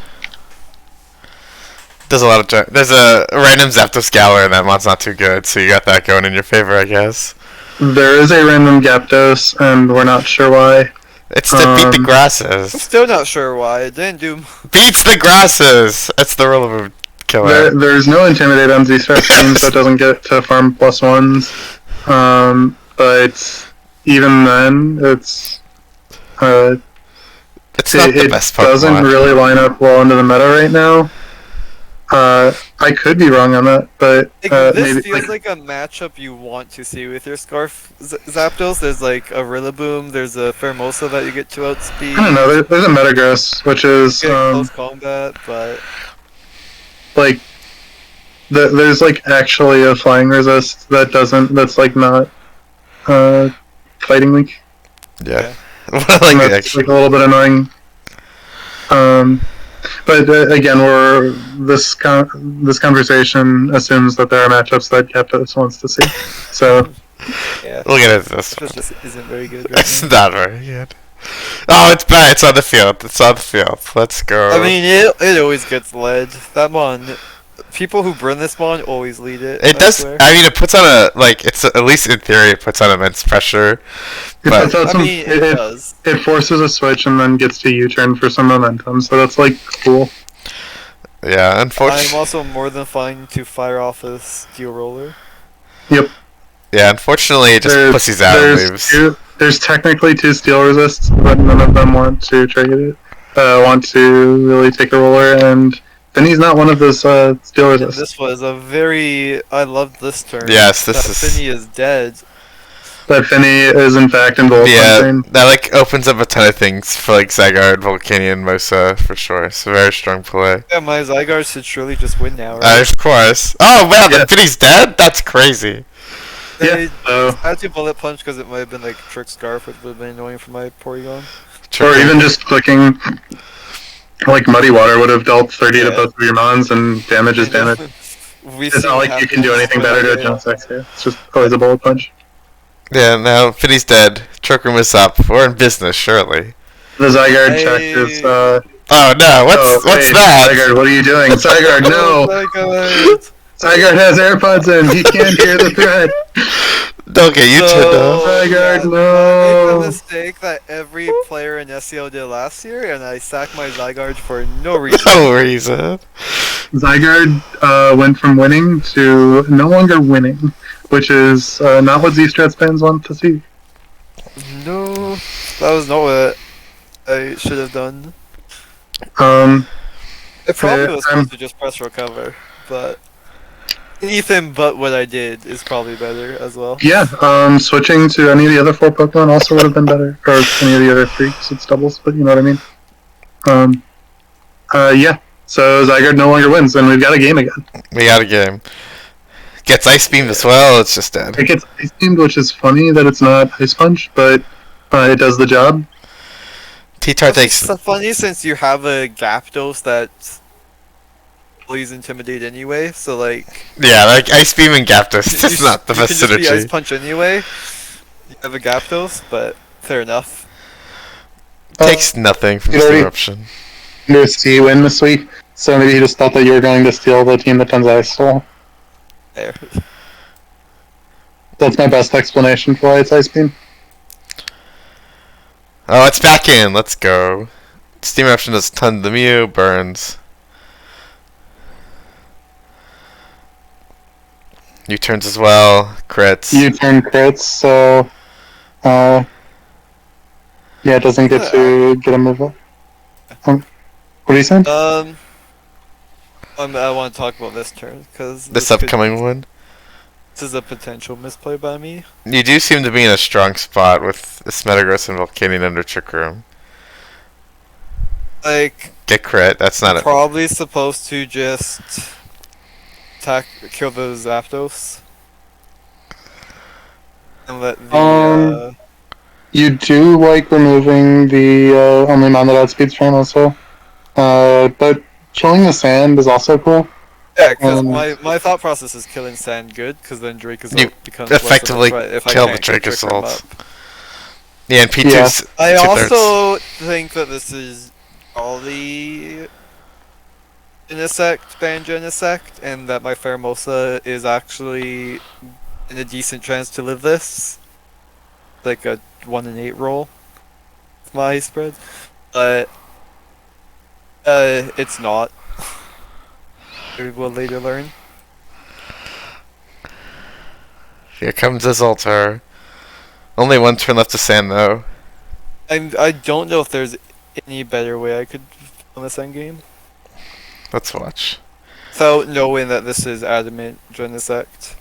There's a random Zapdos Galar, and that mod's not too good, so you got that going in your favor, I guess. There is a random Gyapdos, and we're not sure why. It's to beat the I'm grasses. still not sure why. It didn't do. Beats the grasses! That's the rule of a killer. There's no Intimidate on Z-Strats team, so it doesn't get to farm +1s. But even then, it's It's not the it best doesn't Pokemon. really line up well into the meta right now. I could be wrong on that, but This maybe feels like a matchup you want to see with your Scarf Zapdos. There's like a Rillaboom, there's a Pheromosa that you get to outspeed. I don't know. There's a Metagross, which is Get close combat, but like there's like actually a flying resist that's like not fighting weak. Yeah. And that's like a little bit annoying. But again, this conversation assumes that there are matchups that Captos wants to see. So yeah, Look at it. This this just isn't very good. Right it's now. not very good. Oh, it's bad. It's on the field. It's on the field. Let's go. I mean, it always gets led. That mon, people who burn this mon always lead it. It I does. swear. I mean, it puts on a it's at least in theory it puts on immense pressure. But It does. it forces a switch and then gets to U-turn for some momentum. So that's like cool. yeah, I'm unfortunately. also more than fine to fire off a Steel Roller. Yep. Yeah, unfortunately, it just pussies out and leaves. There's technically 2 steel resists, but none of them want to trade it. Want to really take a roller, and Finny's not one of those steel And resists. this was a very. I loved this turn. Yes, this that is. Finny is dead. That Finny is in fact involved Yeah, in that like opens up a ton of things for like Zygarde, Volcanion, Mosa for sure. It's a very strong play. Yeah, my Zygarde should surely just win now, right? Of course. Oh wow, Yeah. the Finny's dead. That's crazy. Yeah, so, I had to bullet punch because it might have been like Trick Scarf, which would have been annoying for my Porygon. or even just clicking like Muddy Water would have dealt 30 to Yeah. both of your mons, and damage is damage. We It's not like you can do anything better to adjust X here. It's just always a bullet punch. Yeah, now Finny's dead. Trick Room is up. We're in business, surely. The Zygarde Hey. check is Oh no! What's hey, that? Zygarde, what are you doing? Zygarde, no! Zygarde! Zygarde has AirPods in. He can't hear the threat. Don't get you turned off. Zygarde, I no. make the mistake that every player in SCL did last year, and I sacked my Zygarde for no reason. No reason. Zygarde went from winning to no longer winning, which is not what Z-Strats fans want to see. No, that was not what I should have done. It probably was supposed to just press recover, but anything but what I did is probably better as well. Yeah, switching to any of the other 4 Pokemon also would have been better, or any of the other 3, because it's doubles, but you know what I mean. Yeah, so Zygarde no longer wins, and we've got a game again. We got a game. Gets Ice Beamed as well. It's just dead. It gets Ice Beamed, which is funny that it's not Ice Punch, but it does the job. T-Tar takes. It's funny since you have a Gyapdos that please intimidate anyway, so like Yeah, like Ice Beam and Gyapdos. It's just you not the you best can just be Ice synergy. Punch anyway. You have a Gyapdos, but fair enough. Takes nothing from you already- Disruption. Your C win this week, so maybe he just thought that you were going to steal the team that Tenzai stole. There. That's my best explanation for why it's Ice Beam. Oh, it's back in. Let's go. Steam Eruption does a ton to the Mew. Burns. U-turns as well. Crits. U-turn crits, so yeah, it doesn't get to get a move up. What are you saying? I want to talk about this turn because This upcoming one. This is a potential misplay by me. You do seem to be in a strong spot with Metagross and Volcanion under Trick Room. Like, Get crit. That's not it. probably supposed to just kill the Zapdos and let the You do like removing the only mon that outspeeds train also. But killing the sand is also cool. yeah, because my thought process is killing Sand good, because then Drake is You becomes less of a effectively threat if I kill the can't Drake get Trick Room Assault. up. Yeah, and P2's I two-thirds. also think that this is probably Insect, Banjo Insect, and that my Pheromosa is actually in a decent chance to live this. Like a 1 in 8 roll. My spread. But it's not. We will later learn. Here comes his altar. Only one turn left to sand though. I don't know if there's any better way I could on this endgame. Let's watch. Without knowing that this is adamant Genesect.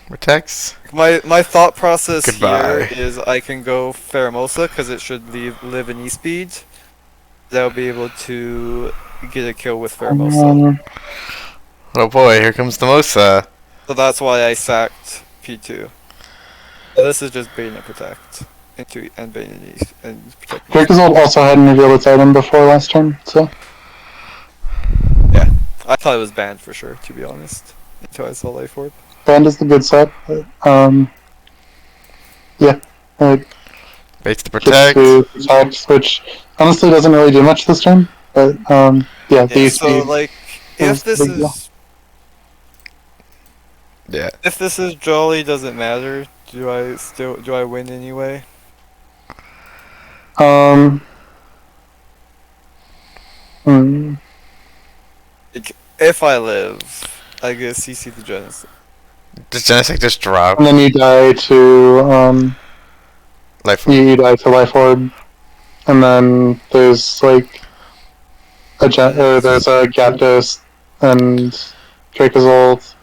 Vertex. My thought process Goodbye. here is I can go Pheromosa because it should live in E-Speed. I'll be able to get a kill with Pheromosa. Oh boy, here comes the Mosa. So that's why I sacked P2. So this is just bait and protect. And bait and protect. Dracozolt also hadn't revealed its item before last turn, so. Yeah. I thought it was banned for sure, to be honest. Until I saw Life Orb. Band is the good set, but, yeah. Baits to Gets protect. to protect, which honestly doesn't really do much this turn, but, yeah, Yeah, these so like, if this big deal. is... Yeah. If this is Jolly, doesn't matter. Do I win anyway? Hmm. If I live, I get CC the Genesis. Does Genesect just drop? And then you die to, Life. you die to Life Orb, and then there's like there's a Gyarados and Dracozolt.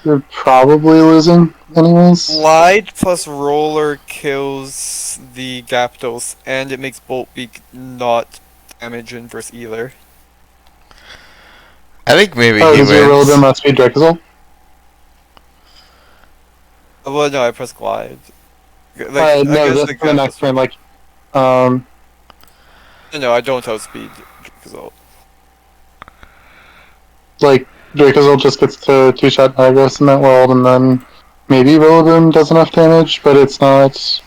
You're probably losing anyways. Slide plus Roller kills the Gyarados, and it makes Bolt Beak not damage versus either. I think maybe Oh, he does your wins. Rillaboom must be Dracozolt? Well, no, I press Glide. Like, No, guess that's the next turn. Like, No, I don't outspeed Dracozolt. like Dracozolt just gets to two-shot Nigros in that world, and then maybe Rillaboom does enough damage, but it's not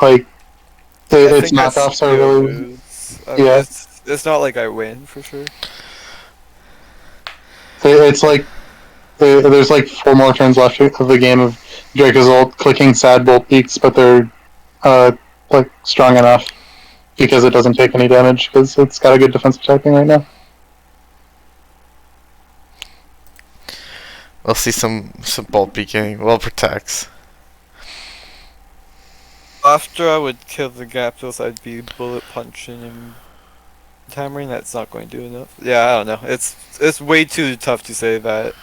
like its knockoffs are really. Yeah. It's not like I win for sure. It's like there's like 4 more turns left of the game of Dracozolt clicking sad Bolt Beaks, but they're like strong enough because it doesn't take any damage because it's got a good defensive typing right now. We'll see some bolt beaking. Well, protects. After I would kill the Gyarados, I'd be bullet punching and hammering. That's not going to do enough. Yeah, I don't know. It's way too tough to say that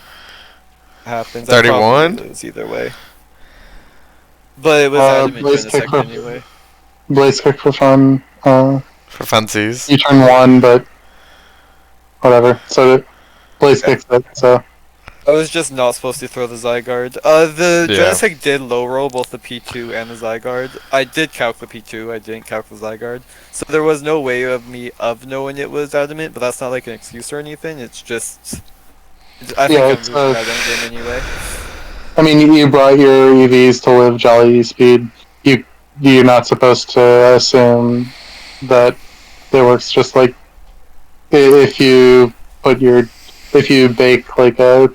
happens. 31? I'd probably lose either way. But it was adamant in a second anyway. Blaze Kick for fun. For funsies. You turn 1, but whatever. So Blaze Kick's it. So I was just not supposed to throw the Zygarde. The Yeah. Genesect did low roll both the P2 and the Zygarde. I did calc the P2, I didn't calc the Zygarde. So there was no way of me knowing it was adamant, but that's not like an excuse or anything, it's just... I think I'm losing that endgame anyway. I mean, you brought your EVs to live Jolly Speed. You're not supposed to assume that it works just like if you bake like a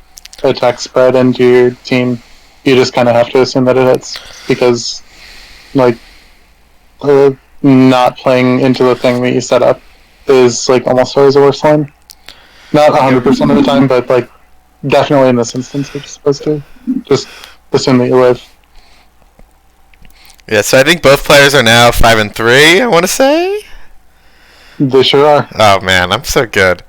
tech spread into your team, you just kind of have to assume that it hits because like not playing into the thing that you set up is like almost always a worse line. Not 100% of the time, but like definitely in this instance, you're supposed to just assume that you live. Yeah, so I think both players are now 5-3. I want to say. They sure are. Oh man, I'm so good.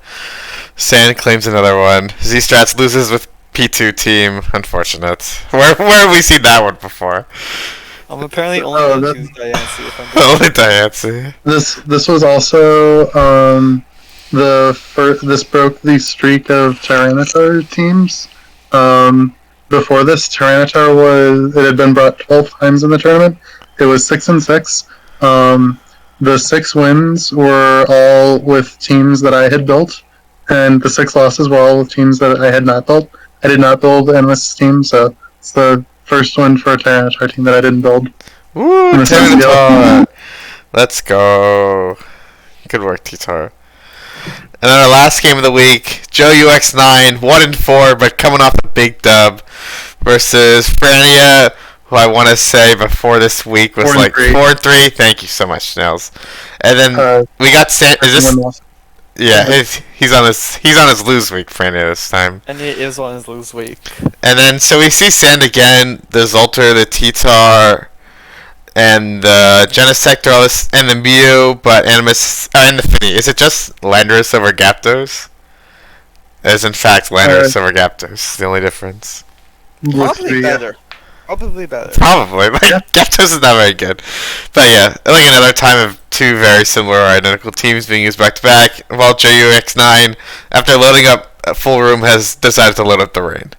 Sand claims another one. Z-Strats loses with P2 team. Unfortunate. Where have we seen that one before? I'm apparently only going to choose Diancie if I'm Only Diancie. This was also this broke the streak of Tyranitar teams. Before this, Tyranitar had been brought 12 times in the tournament. It was 6-6. The 6 wins were all with teams that I had built, and the 6 losses were all with teams that I had not built. I did not build Endless team, so it's the first win for a Tyranitar team that I didn't build. Woo, Tyranitar! Let's go. Good work, Titar. And then our last game of the week, Joe UX9, 1-4, but coming off a big dub versus Frania, who I want to say before this week was 4-3. like 4-3. Thank you so much, Snells. And then we got is this? Yeah, he's on his lose week, Frania, this time. And he is on his lose week. And then so we see Sand again, the Zolter, the Titar, and the Genesect are all this, and the Mew, but Animus, and the Finny. Is it just Landorus over Gapdos? It is in fact Landorus over Gapdos. The only difference. Probably better. Probably better. Probably. Like, Gapdos is not very good. But yeah, like another time of two very similar or identical teams being used back to back, while JUX9, after loading up a full room, has decided to load up the rain.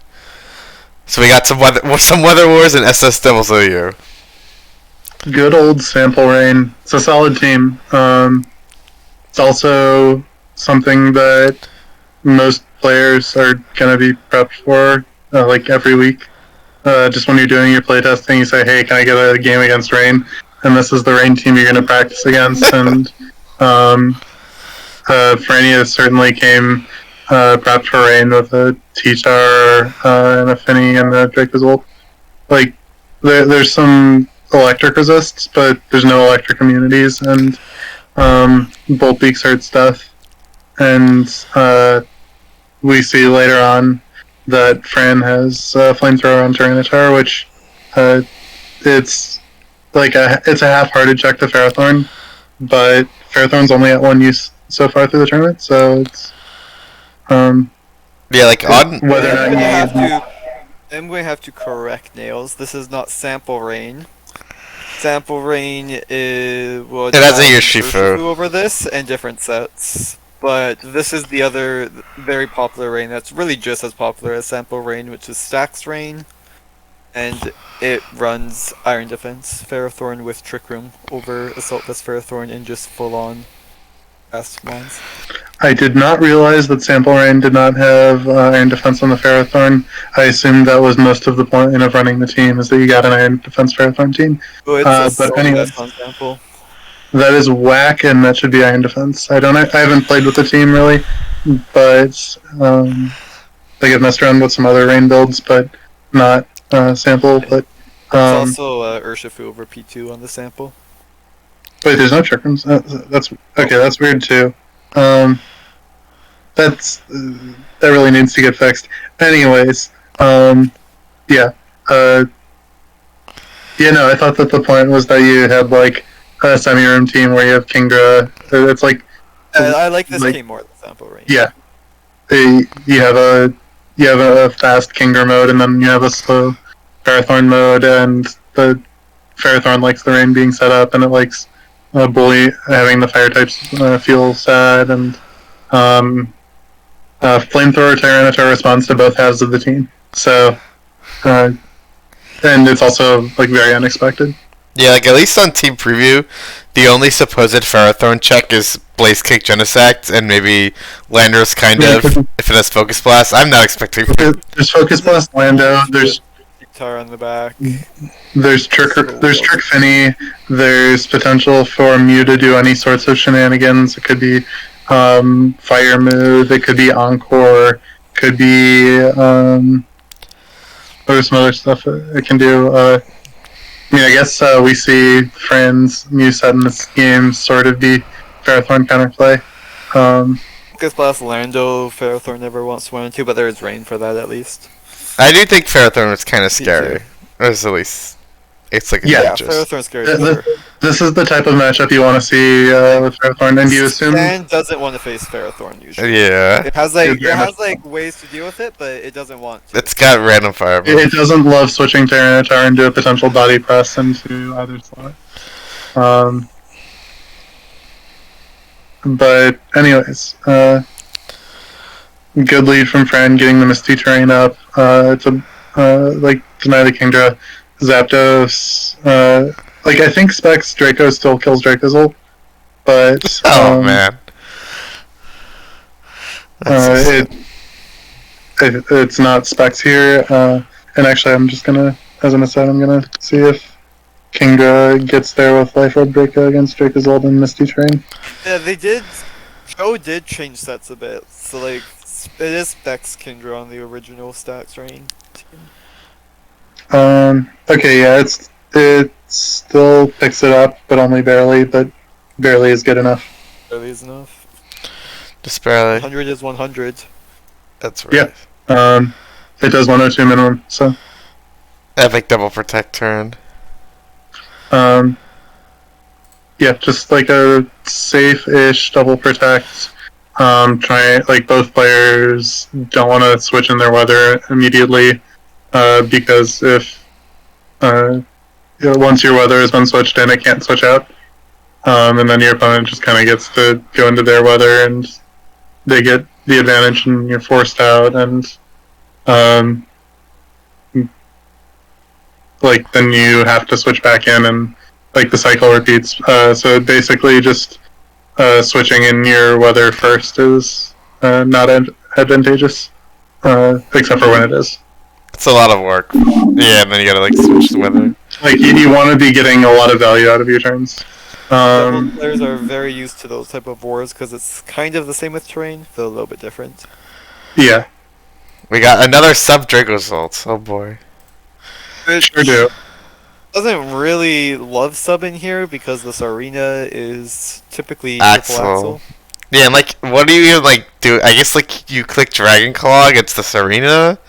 So we got some weather wars and SSWU. Good old Sample Rain. It's a solid team. It's also something that most players are going to be prepped for, like every week. Just when you're doing your playtesting, you say, hey, can I get a game against Rain? And this is the Rain team you're going to practice against. And Frania certainly came prepped for Rain with a T-Star and a Finny and a Dracozolt. Like, there's some electric resists, but there's no electric immunities, and Bolt Beaks hurt stuff. And we see later on that Fran has Flamethrower on Tyranitar, which it's like it's a half-hearted check to Ferrothorn, but Ferrothorn's only at one use so far through the tournament, so it's yeah, like on whether or not I'm going to have to correct Nails. This is not Sample Rain. Sample Rain is it has a Urshifu over this and different sets. But this is the other very popular Rain that's really just as popular as Sample Rain, which is Stax Rain. And it runs Iron Defense, Ferrothorn with Trick Room over Assault Vest Ferrothorn and just full-on fast mines. I did not realize that Sample Rain did not have Iron Defense on the Ferrothorn. I assumed that was most of the point of running the team, is that you got an Iron Defense Ferrothorn team. But anyway, that is whack, and that should be Iron Defense. I haven't played with the team really, but like I've messed around with some other Rain builds, but not Sample. But it's also Urshifu over P2 on the Sample. Wait, there's no Trick Rooms? That's okay. That's weird too. That really needs to get fixed. Anyways, yeah. I thought that the point was that you had like a semi-room team where you have Kingdra. It's like I like this game more than Sample Rain. Yeah, you have a fast Kingdra mode, and then you have a slow Ferrothorn mode, and the Ferrothorn likes the rain being set up, and it likes Bully having the fire types feel sad, and Flamethrower Tyranitar responds to both halves of the team. So, and it's also like very unexpected. Yeah, like at least on Team Preview, the only supposed Ferrothorn check is Blaze Kick Genesect and maybe Landorus kind of if it has Focus Blast. I'm not expecting. There's Focus Blast Lando. There's Guitar on the back. There's Trick Finny. There's potential for Mew to do any sorts of shenanigans. It could be Fire Move. It could be Encore. Could be there's some other stuff it can do. I guess we see Fran's Mew set in this game sort of be Ferrothorn counterplay. Focus Blast Lando, Ferrothorn never wants to run into, but there is rain for that at least. I do think Ferrothorn was kind of scary. Or at least it's like a Ferrothorn's scary. This is the type of matchup you want to see with Ferrothorn, and you assume Stan doesn't want to face Ferrothorn usually. Yeah. It has ways to deal with it, but it doesn't want to. It's got random fire. It doesn't love switching Tyranitar into a potential body press into either slot. But anyways, good lead from Fran getting the Misty Terrain up to deny the Kingdra. Zapdos, I think Specs Draco still kills Dracozolt, but man, it's not Specs here. And actually, I'm just gonna, as an aside, I'm gonna see if Kingdra gets there with Life Orb Draco against Dracozolt and Misty Terrain. Yeah, they did. Joe did change sets a bit, so it is Specs Kingdra on the original Stax Rain team. Okay, yeah, it still picks it up, but only barely. But barely is good enough. Barely is enough. Just barely. 100 is 100. That's right. Yeah. It does 102 minimum. So. Epic double protect turn. Um, yeah, just like a safe-ish double protect. Try like both players don't want to switch in their weather immediately, because if once your weather has been switched in, it can't switch out, and then your opponent just kind of gets to go into their weather, and they get the advantage, and you're forced out, and um, like then you have to switch back in, and like the cycle repeats. So basically, just switching in your weather first is not advantageous, except for when it is. It's a lot of work. Yeah, and then you gotta like switch the weather. Like you want to be getting a lot of value out of your turns. Double players are very used to those type of wars because it's kind of the same with terrain, though a little bit different. Yeah, We got another sub Drake result. Oh boy. sure do. Doesn't really love sub in here because this arena is typically Axel. triple axle. Yeah, and like, what do you like do? I guess like you click Dragon Claw against this arena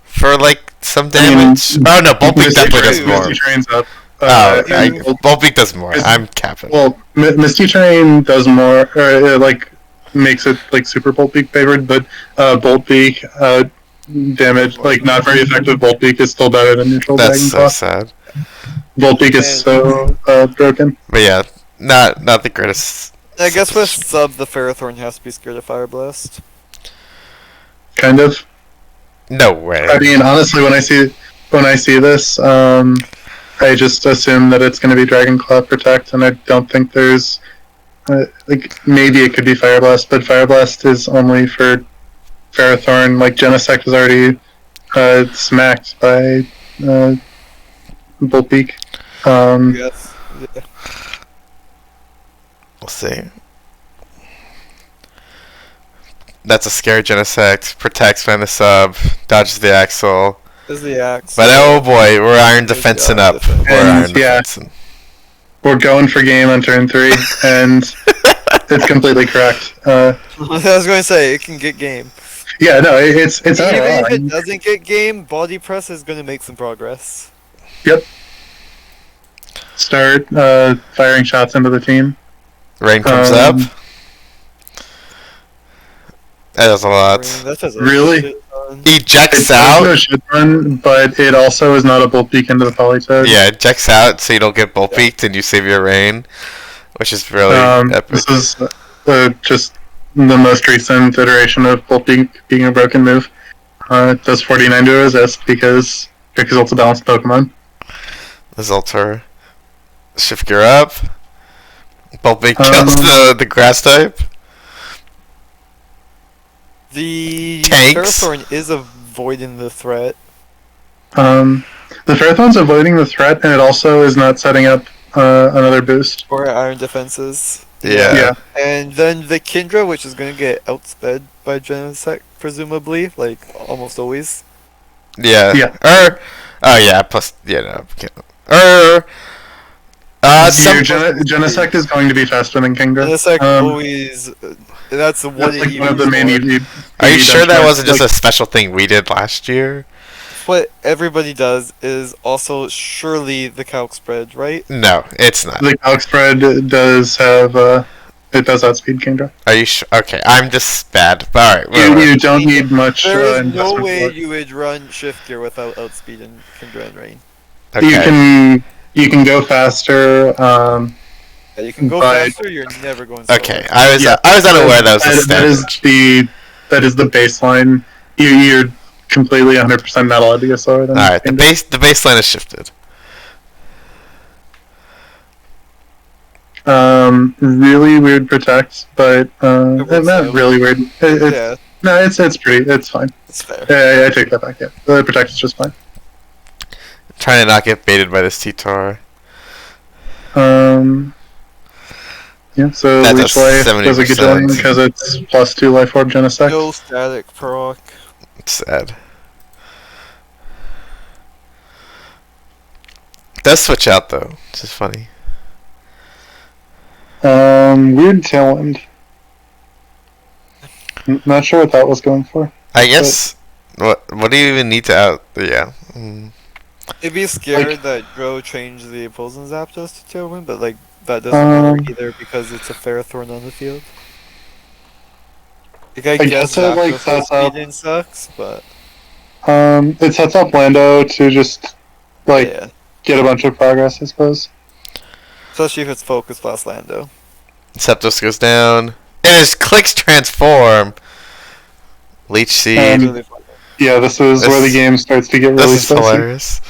for like some damage. Oh no, Bolt Beak definitely does more. Misty Train's up. Bolt Beak does more. I'm capping. Well, Misty Train does more, or it, like makes it like super Bolt Beak favored, but Bolt Beak damage, like not very effective Bolt Beak is still better than neutral That's Dragon so Claw. sad. Bolt Beak is so broken. But yeah, not the greatest. I guess with sub, the Ferrothorn has to be scared of Fire Blast. Kind of. No way. I mean, honestly, when I see this, I just assume that it's going to be Dragon Claw Protect, and I don't think there's like maybe it could be Fire Blast, but Fire Blast is only for Ferrothorn. Like Genesect is already smacked by Bolt Beak. Yes. Yeah. We'll see. That's a scary Genesect. Protects from the sub. Dodges the Axle. Is the axe. But oh boy, we're Iron Defensing up. Defense. We're Iron And, yeah. Defensing. We're going for game on turn 3, and it's completely correct. I was going to say, it can get game. Yeah, no, it's not Even if wrong. it doesn't get game, Body Press is going to make some progress. Yep. Start firing shots into the team. Rain comes up. That does a I lot. mean, that does a Really? shit ton. Ejects It's out. no shit run, but it also is not a Bolt Beak into the Polytoad. Yeah, ejects out so you don't get bolt beaked and you save your rain, which is really epic. This is just the most recent iteration of Bolt Beak being a broken move. It does 49 to resist because it's a balanced Pokemon. The Zoltar. Shift gear up. Bolt beak kills the grass type. The Tanks. Ferrothorn is avoiding the threat. The Ferrothorn's avoiding the threat, and it also is not setting up another boost. Or Iron Defenses. Yeah. And then the Kindra, which is going to get outsped by Genesect, presumably, like almost always. Yeah. Yeah. Oh yeah. Plus, yeah. No. Genesect is going to be faster than Kingdra. Genesect always. That's what That's it like one of uses the main. Are you sure that benchmarks. wasn't just a special thing we did last year? What everybody does is also surely the calc spread, right? No, it's not. The calc spread does have it does outspeed Kingdra. Are you sure? Okay, I'm just bad. All right. You don't need much. There is no investment way for it. you would run Shift Gear without outspeeding Kindra and Rain. Okay. You can go faster. Yeah, you can go But- faster, you're never going slower. Okay, I was unaware that was a standard. That is the baseline. You're completely 100% not allowed to go slower than. All right, the Kingdra. baseline is shifted. Really weird protect, but works not out. really weird. Yeah, No, it's pretty. It's fine. it's fair. Yeah, I take that back. Yeah, the protect is just fine. Trying to not get baited by this T-Tar. Yeah, so That's a Leech Life does a good job 70%. because it's +2 Life Orb Genesect. No static proc. It's sad. Does switch out though, which is funny. Weird Tailwind. Not sure what that was going for. I guess. What do you even need to out? Yeah. I'd be scared that Joe changed the opposing Zapdos to Tailwind, but like that doesn't matter either because it's a Ferrothorn on the field. Like I guess guess it like Zapdos' sets up. speed sucks, but It sets up Lando to just like yeah. get a bunch of progress, I suppose. Especially if it's Focus Blast Lando. Septos goes down. And his clicks transform. Leech Seed. Really fun. Yeah, this is where the game starts to get really This is spicy. hilarious.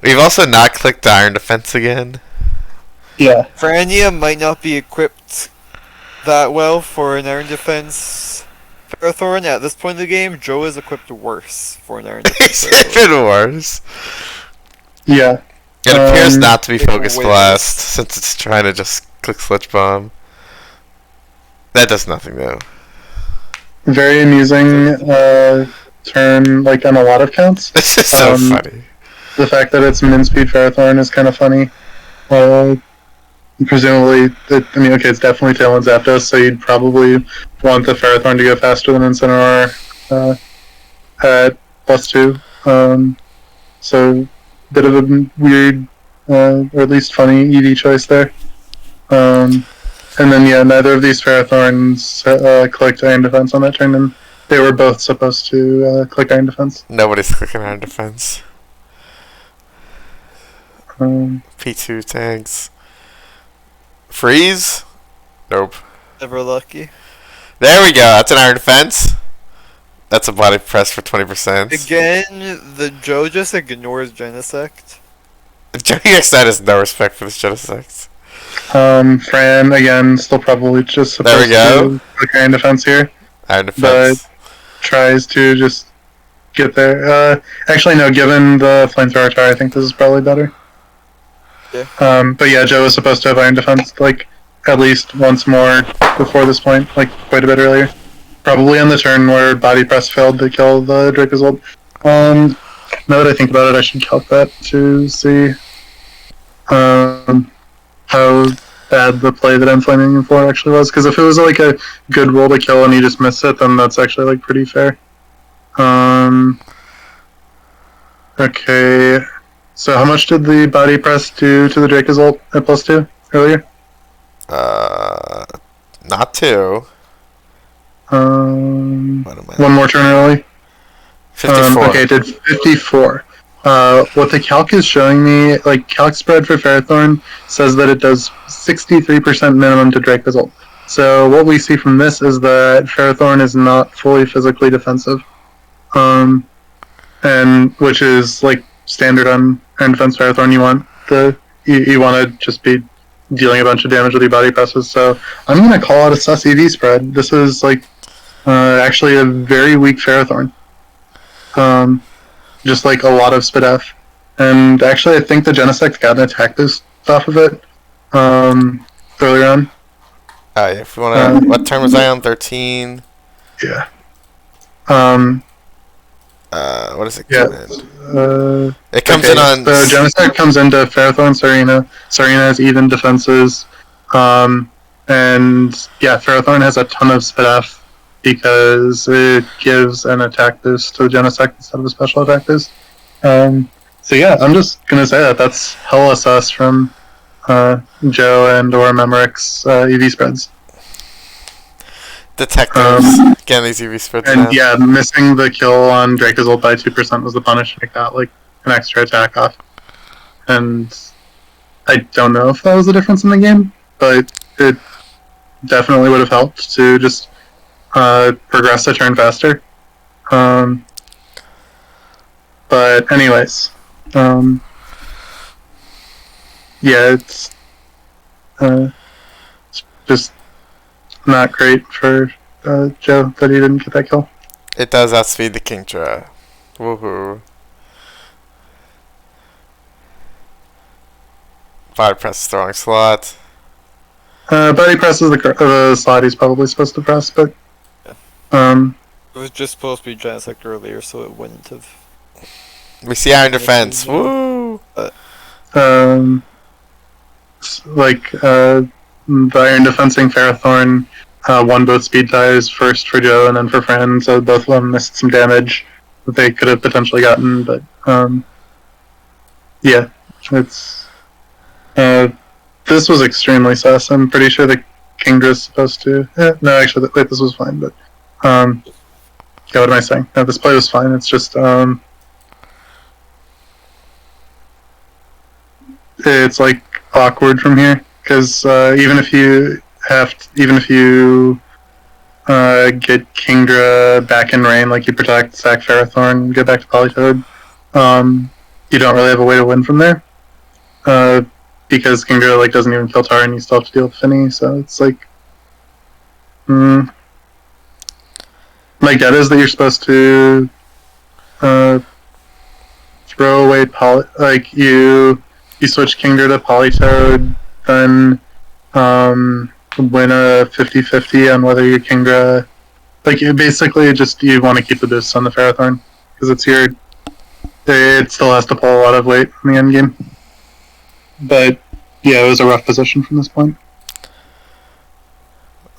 We've also not clicked the Iron Defense again. Yeah. Frania might not be equipped that well for an Iron Defense Ferrothorn. At this point in the game, Joe is equipped worse for an Iron Defense It's Ferrothorn. even worse. Yeah. It appears not to be it's Focus way Blast, worse. since it's trying to just click Sludge Bomb. That does nothing, though. Very amusing turn, like on a lot of counts. It's just so funny. The fact that it's min speed Ferrothorn is kind of funny. Presumably, okay, it's definitely Tailwind Zapdos, so you'd probably want the Ferrothorn to go faster than Incineroar at +2. So, bit of a weird, or at least funny EV choice there. And then, yeah, neither of these Ferrothorns clicked Iron Defense on that turn, and they were both supposed to click Iron Defense. Nobody's clicking Iron Defense. P2 tanks. Freeze? Nope. Never lucky. There we go. That's an Iron Defense. That's a body press for 20%. Again, the Joe just ignores Genesect. Genesect has no respect for this Genesect. Fran, again, still probably just There we supposed go. to click Iron Defense here. Iron Defense. Tries to just get there. Actually, no, given the Flamethrower Tower, I think this is probably better. Yeah. But yeah, Joe was supposed to have Iron Defense, like, at least once more before this point, like, quite a bit earlier. Probably on the turn where Body Press failed to kill the Dracozold. Now that I think about it, I should calc that to see how bad the play that I'm flaming him for actually was. Because if it was, like, a good roll to kill and he just missed it, then that's actually, like, pretty fair. Okay. So how much did the Body Press do to the Dracozolt at +2 earlier? Not 2. What am I? One more turn early. 54. Okay, it did 54. What the calc is showing me, like, calc spread for Ferrothorn says that it does 63% minimum to Dracozolt. So what we see from this is that Ferrothorn is not fully physically defensive. And which is, like, standard on Iron Defense Ferrothorn. You want to just be dealing a bunch of damage with your body presses. So I'm going to call out a sus EV spread. This is, like, actually a very weak Ferrothorn. Just like a lot of Spadef. And actually I think the Genesect got an attack boost off of it earlier on. Yeah, if we want to... what turn was I on? 13? Yeah. What is it? Yeah. It comes in on... So Genesect comes into Ferrothorn, Sarina. Sarina has even defenses. And yeah, Ferrothorn has a ton of Spadef because it gives an attack boost to the Genesect instead of a special attack boost. So yeah, I'm just going to say that that's hella sus from Joe and or Memoric's EV spreads. Detectives. Again, these EV spreads And now. yeah, missing the kill on Dracozolt by 2% was the punishment. It got like an extra attack off. And I don't know if that was the difference in the game, but it definitely would have helped to just progress the turn faster. But anyways, yeah, it's just not great for Joe that he didn't get that kill. It does outspeed the Kingdra. Woohoo. Body press throwing slot. Body press is the slot he's probably supposed to press, but It was just supposed to be Genesect earlier, so it wouldn't have. We see Iron Defense. Woo! Like the Iron Defensing Ferrothorn won both speed ties, first for Joe and then for Fran, so both of them missed some damage that they could have potentially gotten, but Yeah, it's this was extremely sus. I'm pretty sure the Kingdra's supposed to. No, actually, wait, this was fine. But yeah, what am I saying? No, this play was fine. It's just it's like awkward from here because even if you get Kingdra back in rain, like you protect Sack Ferrothorn, get back to Polytoad, you don't really have a way to win from there. Because Kingdra like doesn't even kill Tar and you still have to deal with Finny, so it's like my gut is that you're supposed to throw away like you switch Kingdra to Polytoad, then win a 50-50 on whether your Kingdra, like you basically just you want to keep the boosts on the Ferrothorn because it still has to pull a lot of weight in the end game. But yeah, it was a rough position from this point.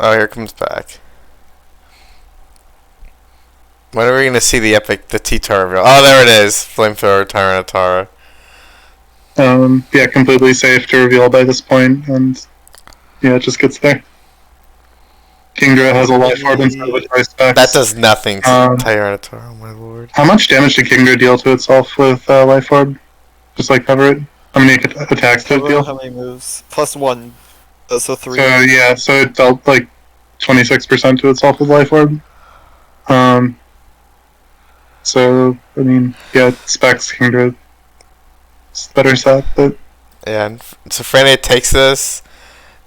Oh, here comes back. When are we gonna see the T-Tar reveal? Oh, there it is. Flamethrower Tyranitar. Yeah, completely safe to reveal by this point, and yeah, it just gets there. Kingdra has a life orb instead of a choice specs. That does nothing to Tyranitar, oh my lord. How much damage did Kingdra deal to itself with life orb? Just like cover it? How many attacks did it deal? How many moves? +1. So 3. So yeah, so it dealt like 26% to itself with life orb. So I mean, yeah, specs Kingdra. It's better set, but yeah. And so Frane takes this.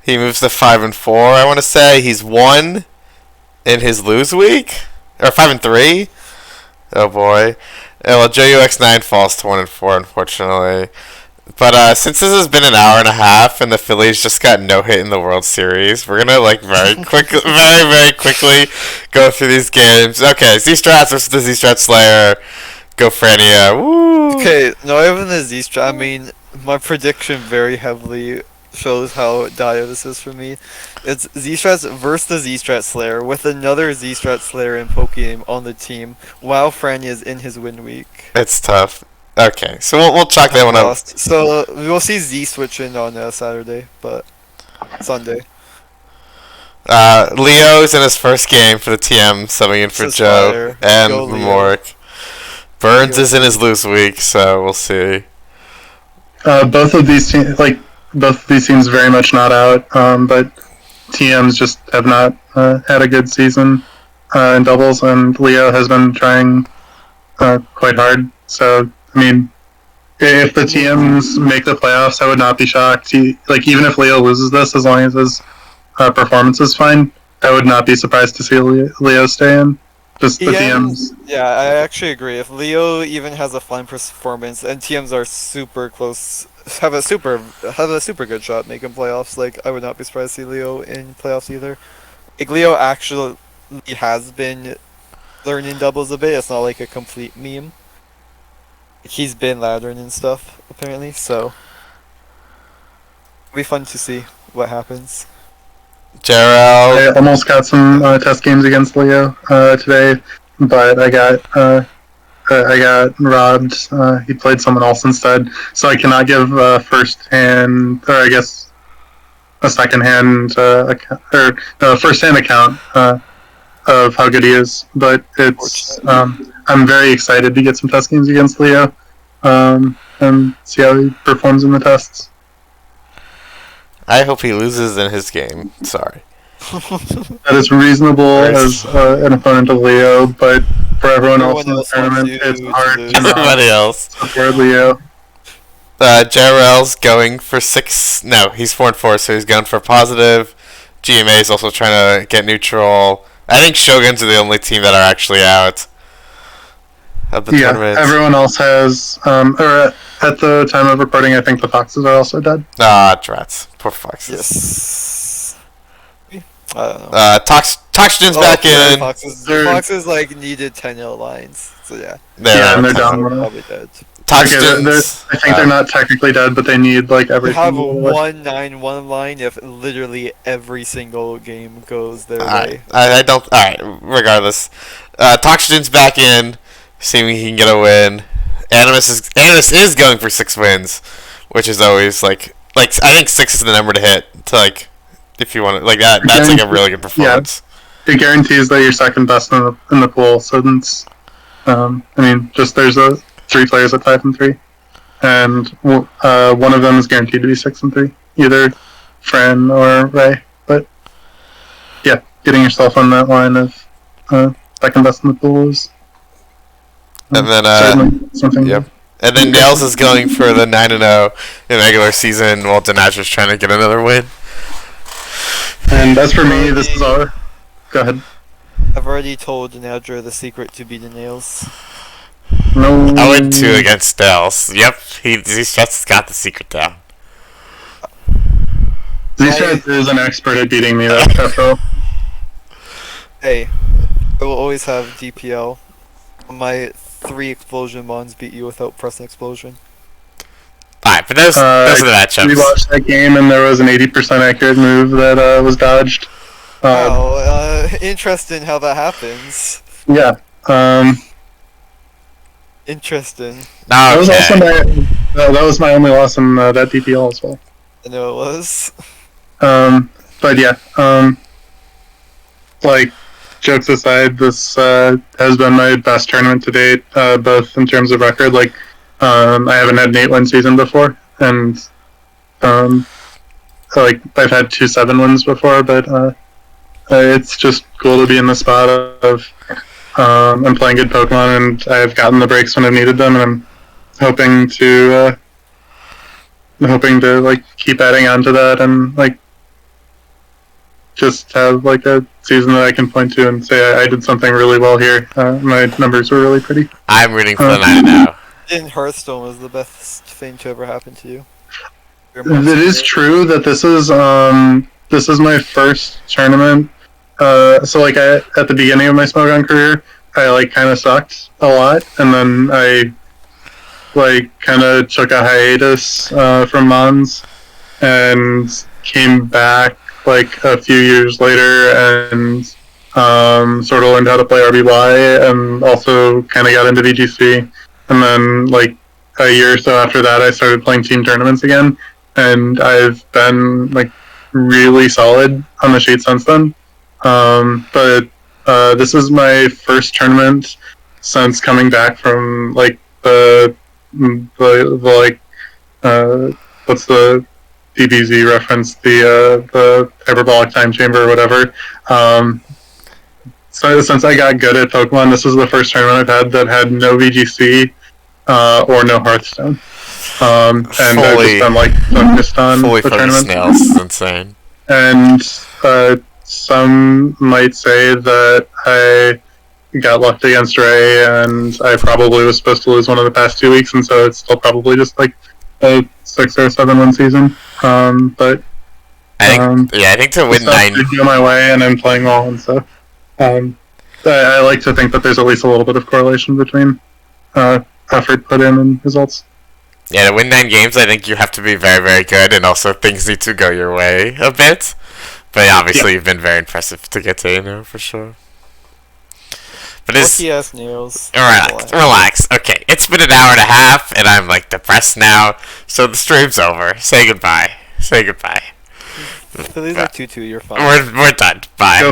He moves to 5 and 4. I want to say he's 1 in his lose week, or 5 and 3. Oh boy. Yeah, well, JUX9 falls to 1 and 4, unfortunately. But since this has been an hour and a half and the Phillies just got no hit in the World Series, we're gonna like very quickly go through these games. Okay, Z-Strats versus the Z-Strat Slayer. Go Frania. Woo! Okay, no, even the Z-Strat, I mean, my prediction very heavily shows how dire this is for me. It's Z-Strats versus the Z-Strat Slayer with another Z-Strat Slayer in Pokegame on the team while Frania is in his win week. It's tough. Okay, so we'll chalk that one up. So we'll see Z switching on Sunday. Leo's in his first game for the TM, subbing in for Joe and Morik. Burns is in his lose week, so we'll see. Both of these teams very much not out, but TMs just have not had a good season in doubles, and Leo has been trying quite hard. So I mean, if the TMs make the playoffs, I would not be shocked. Even if Leo loses this, as long as his performance is fine, I would not be surprised to see Leo stay in. Just the TMs. Yeah, I actually agree. If Leo even has a fine performance and TMs are super close, have a super good shot making playoffs, like I would not be surprised to see Leo in playoffs either. Like Leo actually has been learning doubles a bit. It's not like a complete meme. He's been laddering and stuff, apparently, so it'll be fun to see what happens. Jarrell. I almost got some test games against Leo today, but I got robbed. He played someone else instead, so I cannot give first hand, or I guess a second hand first hand account of how good he is. But it's I'm very excited to get some test games against Leo and see how he performs in the tests. I hope he loses in his game. Sorry. That is reasonable as an opponent of Leo, but for everyone else in the tournament, it's hard to everybody else support Leo. Jarrell's going for 6. No, he's 4 and 4, so he's going for positive. GMA is also trying to get neutral. I think Shoguns are the only team that are actually out of the tournament. Everyone else has, or at the time of recording, I think the Foxes are also dead. Drats. Poor Foxes. Yes. I don't know. Toxygen's back in. Foxes like needed 10-0 lines, so yeah. And they're down. Probably dead. Toxygen's, I think they're not technically dead, but they need like every. They have a 1-9-1 line if literally every single game goes their way. I don't. All right. Regardless, Toxygen's back in, seeing he can get a win. Animus is going for 6 wins, which is always like I think 6 is the number to hit to like if you want to like that. That's like a really good performance. Yeah, it guarantees that you're second best in the pool. So it's, I mean, just there's 3 players at 5 and 3, and one of them is guaranteed to be 6 and 3, either Fran or Ray. But yeah, getting yourself on that line of second best in the pool is and then certainly something. Yep. And then Nails is going for the 9-0 in regular season, while Dinadra's trying to get another win. And as for me, this is our. Go ahead. I've already told Dinadra the secret to beat the Nails. No. 0-2 against Nails. Yep, Strats got the secret down. Strats is an expert at beating me, though. Hey, I will always have DPL. My 3 explosion bonds beat you without pressing explosion. Alright, but those are the matchups. We watched that game and there was an 80% accurate move that was dodged. Interesting how that happens. Yeah. Interesting. That was also that was my only loss in that DPL as well. I know it was. But yeah, like, jokes aside, this has been my best tournament to date, both in terms of record. Like, I haven't had an 8-win season before, and like I've had 2 7-wins before, but it's just cool to be in the spot of I'm playing good Pokemon, and I've gotten the breaks when I've needed them, and I'm hoping to like keep adding on to that, and like just have like a season that I can point to and say I did something really well here. My numbers were really pretty. I'm rooting for the 9-0. In Hearthstone was the best thing to ever happen to you. It is true that this is my first tournament. So like at the beginning of my Smogon career, I like kind of sucked a lot, and then I like kind of took a hiatus from Mons and came back like a few years later and sort of learned how to play RBY and also kind of got into VGC. And then like a year or so after that, I started playing team tournaments again, and I've been like really solid on the sheet since then. But this is my first tournament since coming back from like the like what's the DBZ reference, the hyperbolic time chamber or whatever. So since I got good at Pokemon, this was the first tournament I've had that had no VGC or no Hearthstone. And I've just been like focused on the tournament. Snails is insane. And some might say that I got lucked against Ray, and I probably was supposed to lose one of the past 2 weeks, and so it's still probably just like a 6 or 7-win season. But I think to win 9, go my way, and I'm playing well, and so I like to think that there's at least a little bit of correlation between effort put in and results. Yeah, to win 9 games, I think you have to be very, very good, and also things need to go your way a bit. But obviously, You've been very impressive to get to, for sure. But it's Nails. Relax. Okay, it's been an hour and a half, and I'm like depressed now. So the stream's over. Say goodbye. So these are 2-2. You're fine. We're done. Bye.